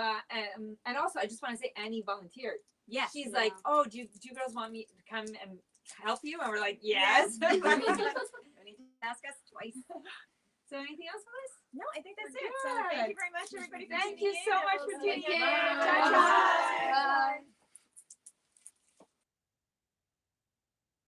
A: and also, I just want to say Annie volunteered.
C: Yes.
A: She's like, oh, do you girls want me to come and help you? And we're like, yes.
C: You don't need to ask us twice.
A: So anything else, Melissa?
C: No, I think that's it. So thank you very much, everybody. For
A: Thank
C: tuning
A: you so
C: in.
A: much for tuning in.
C: Ciao, ciao.
D: Bye.